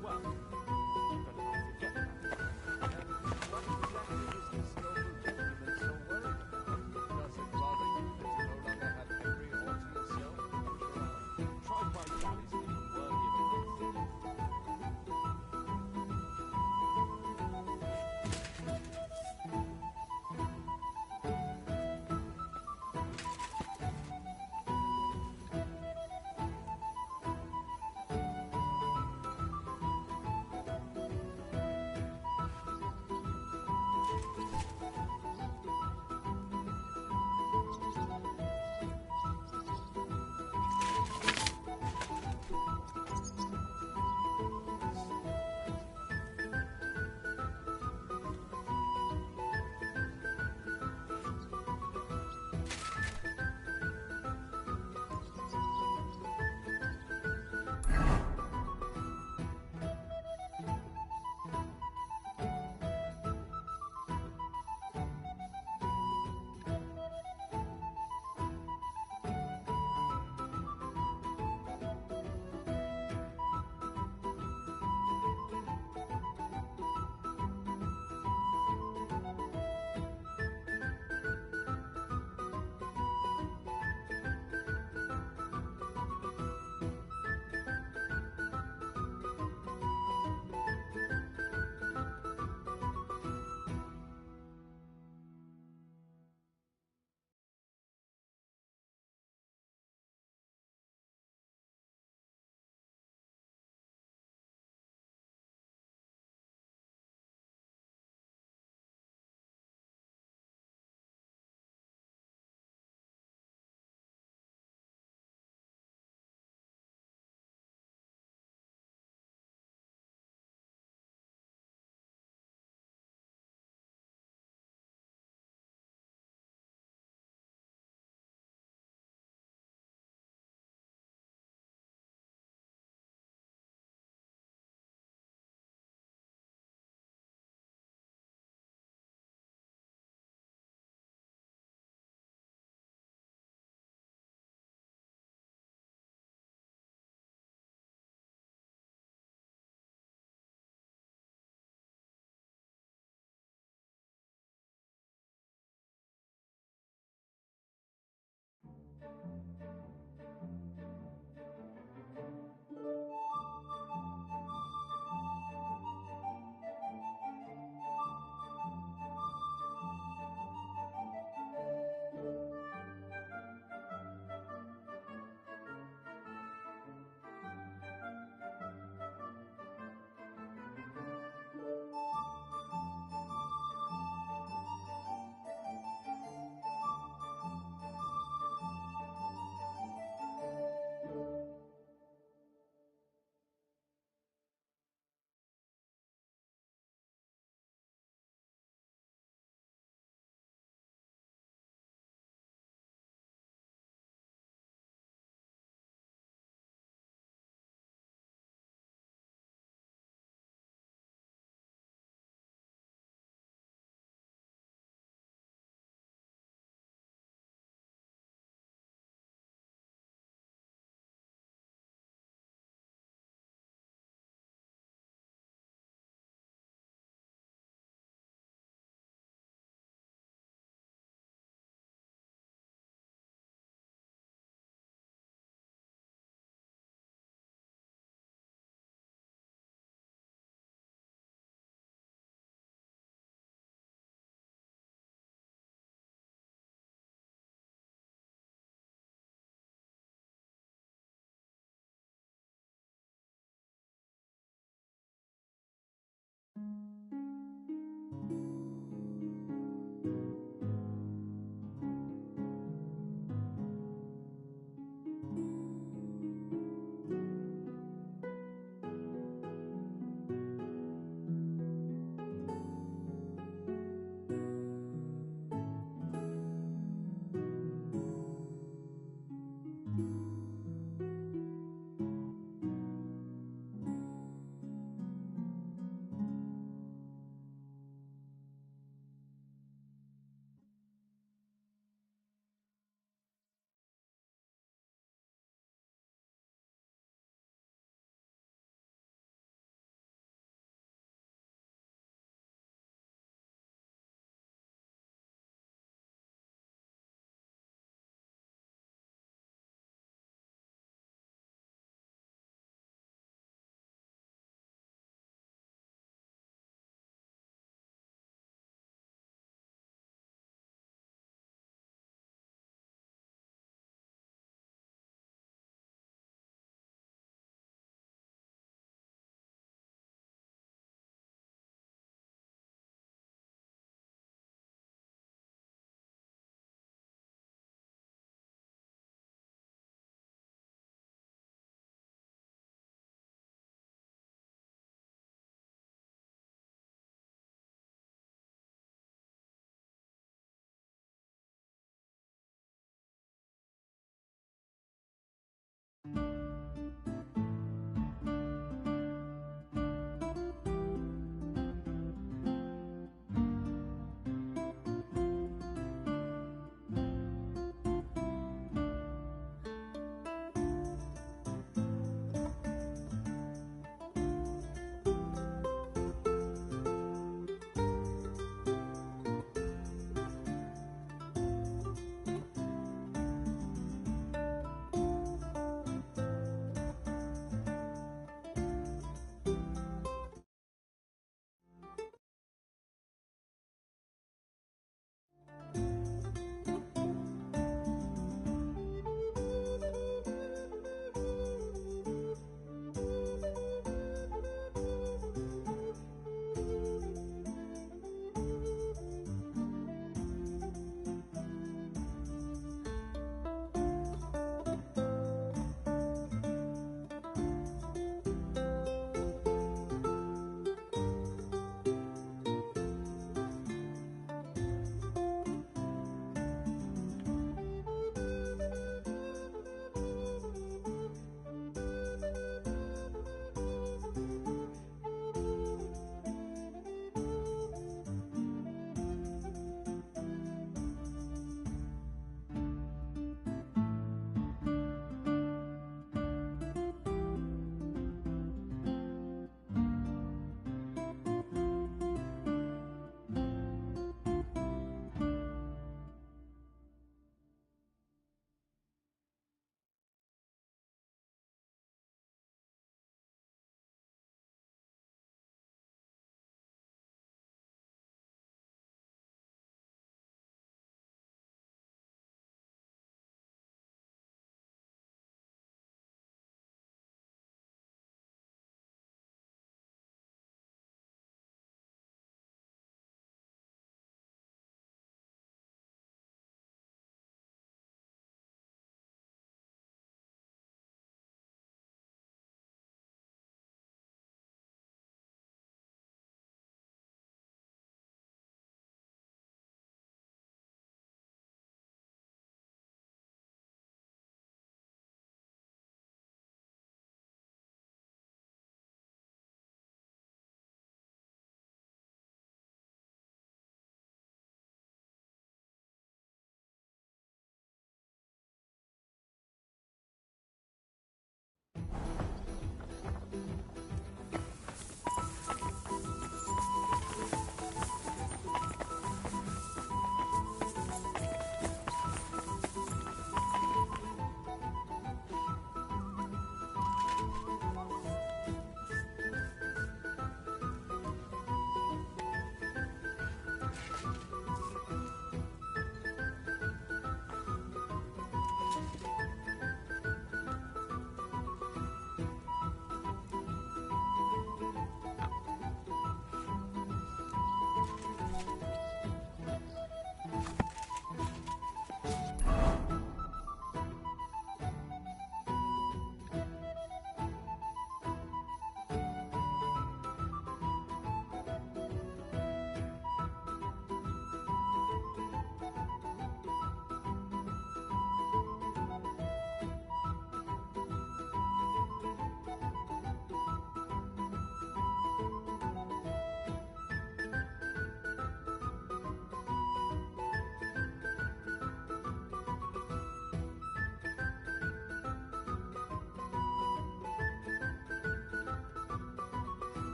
Well, you better not forget that. And what exactly is this noble gentleman so worried about? Does it bother you that you no longer have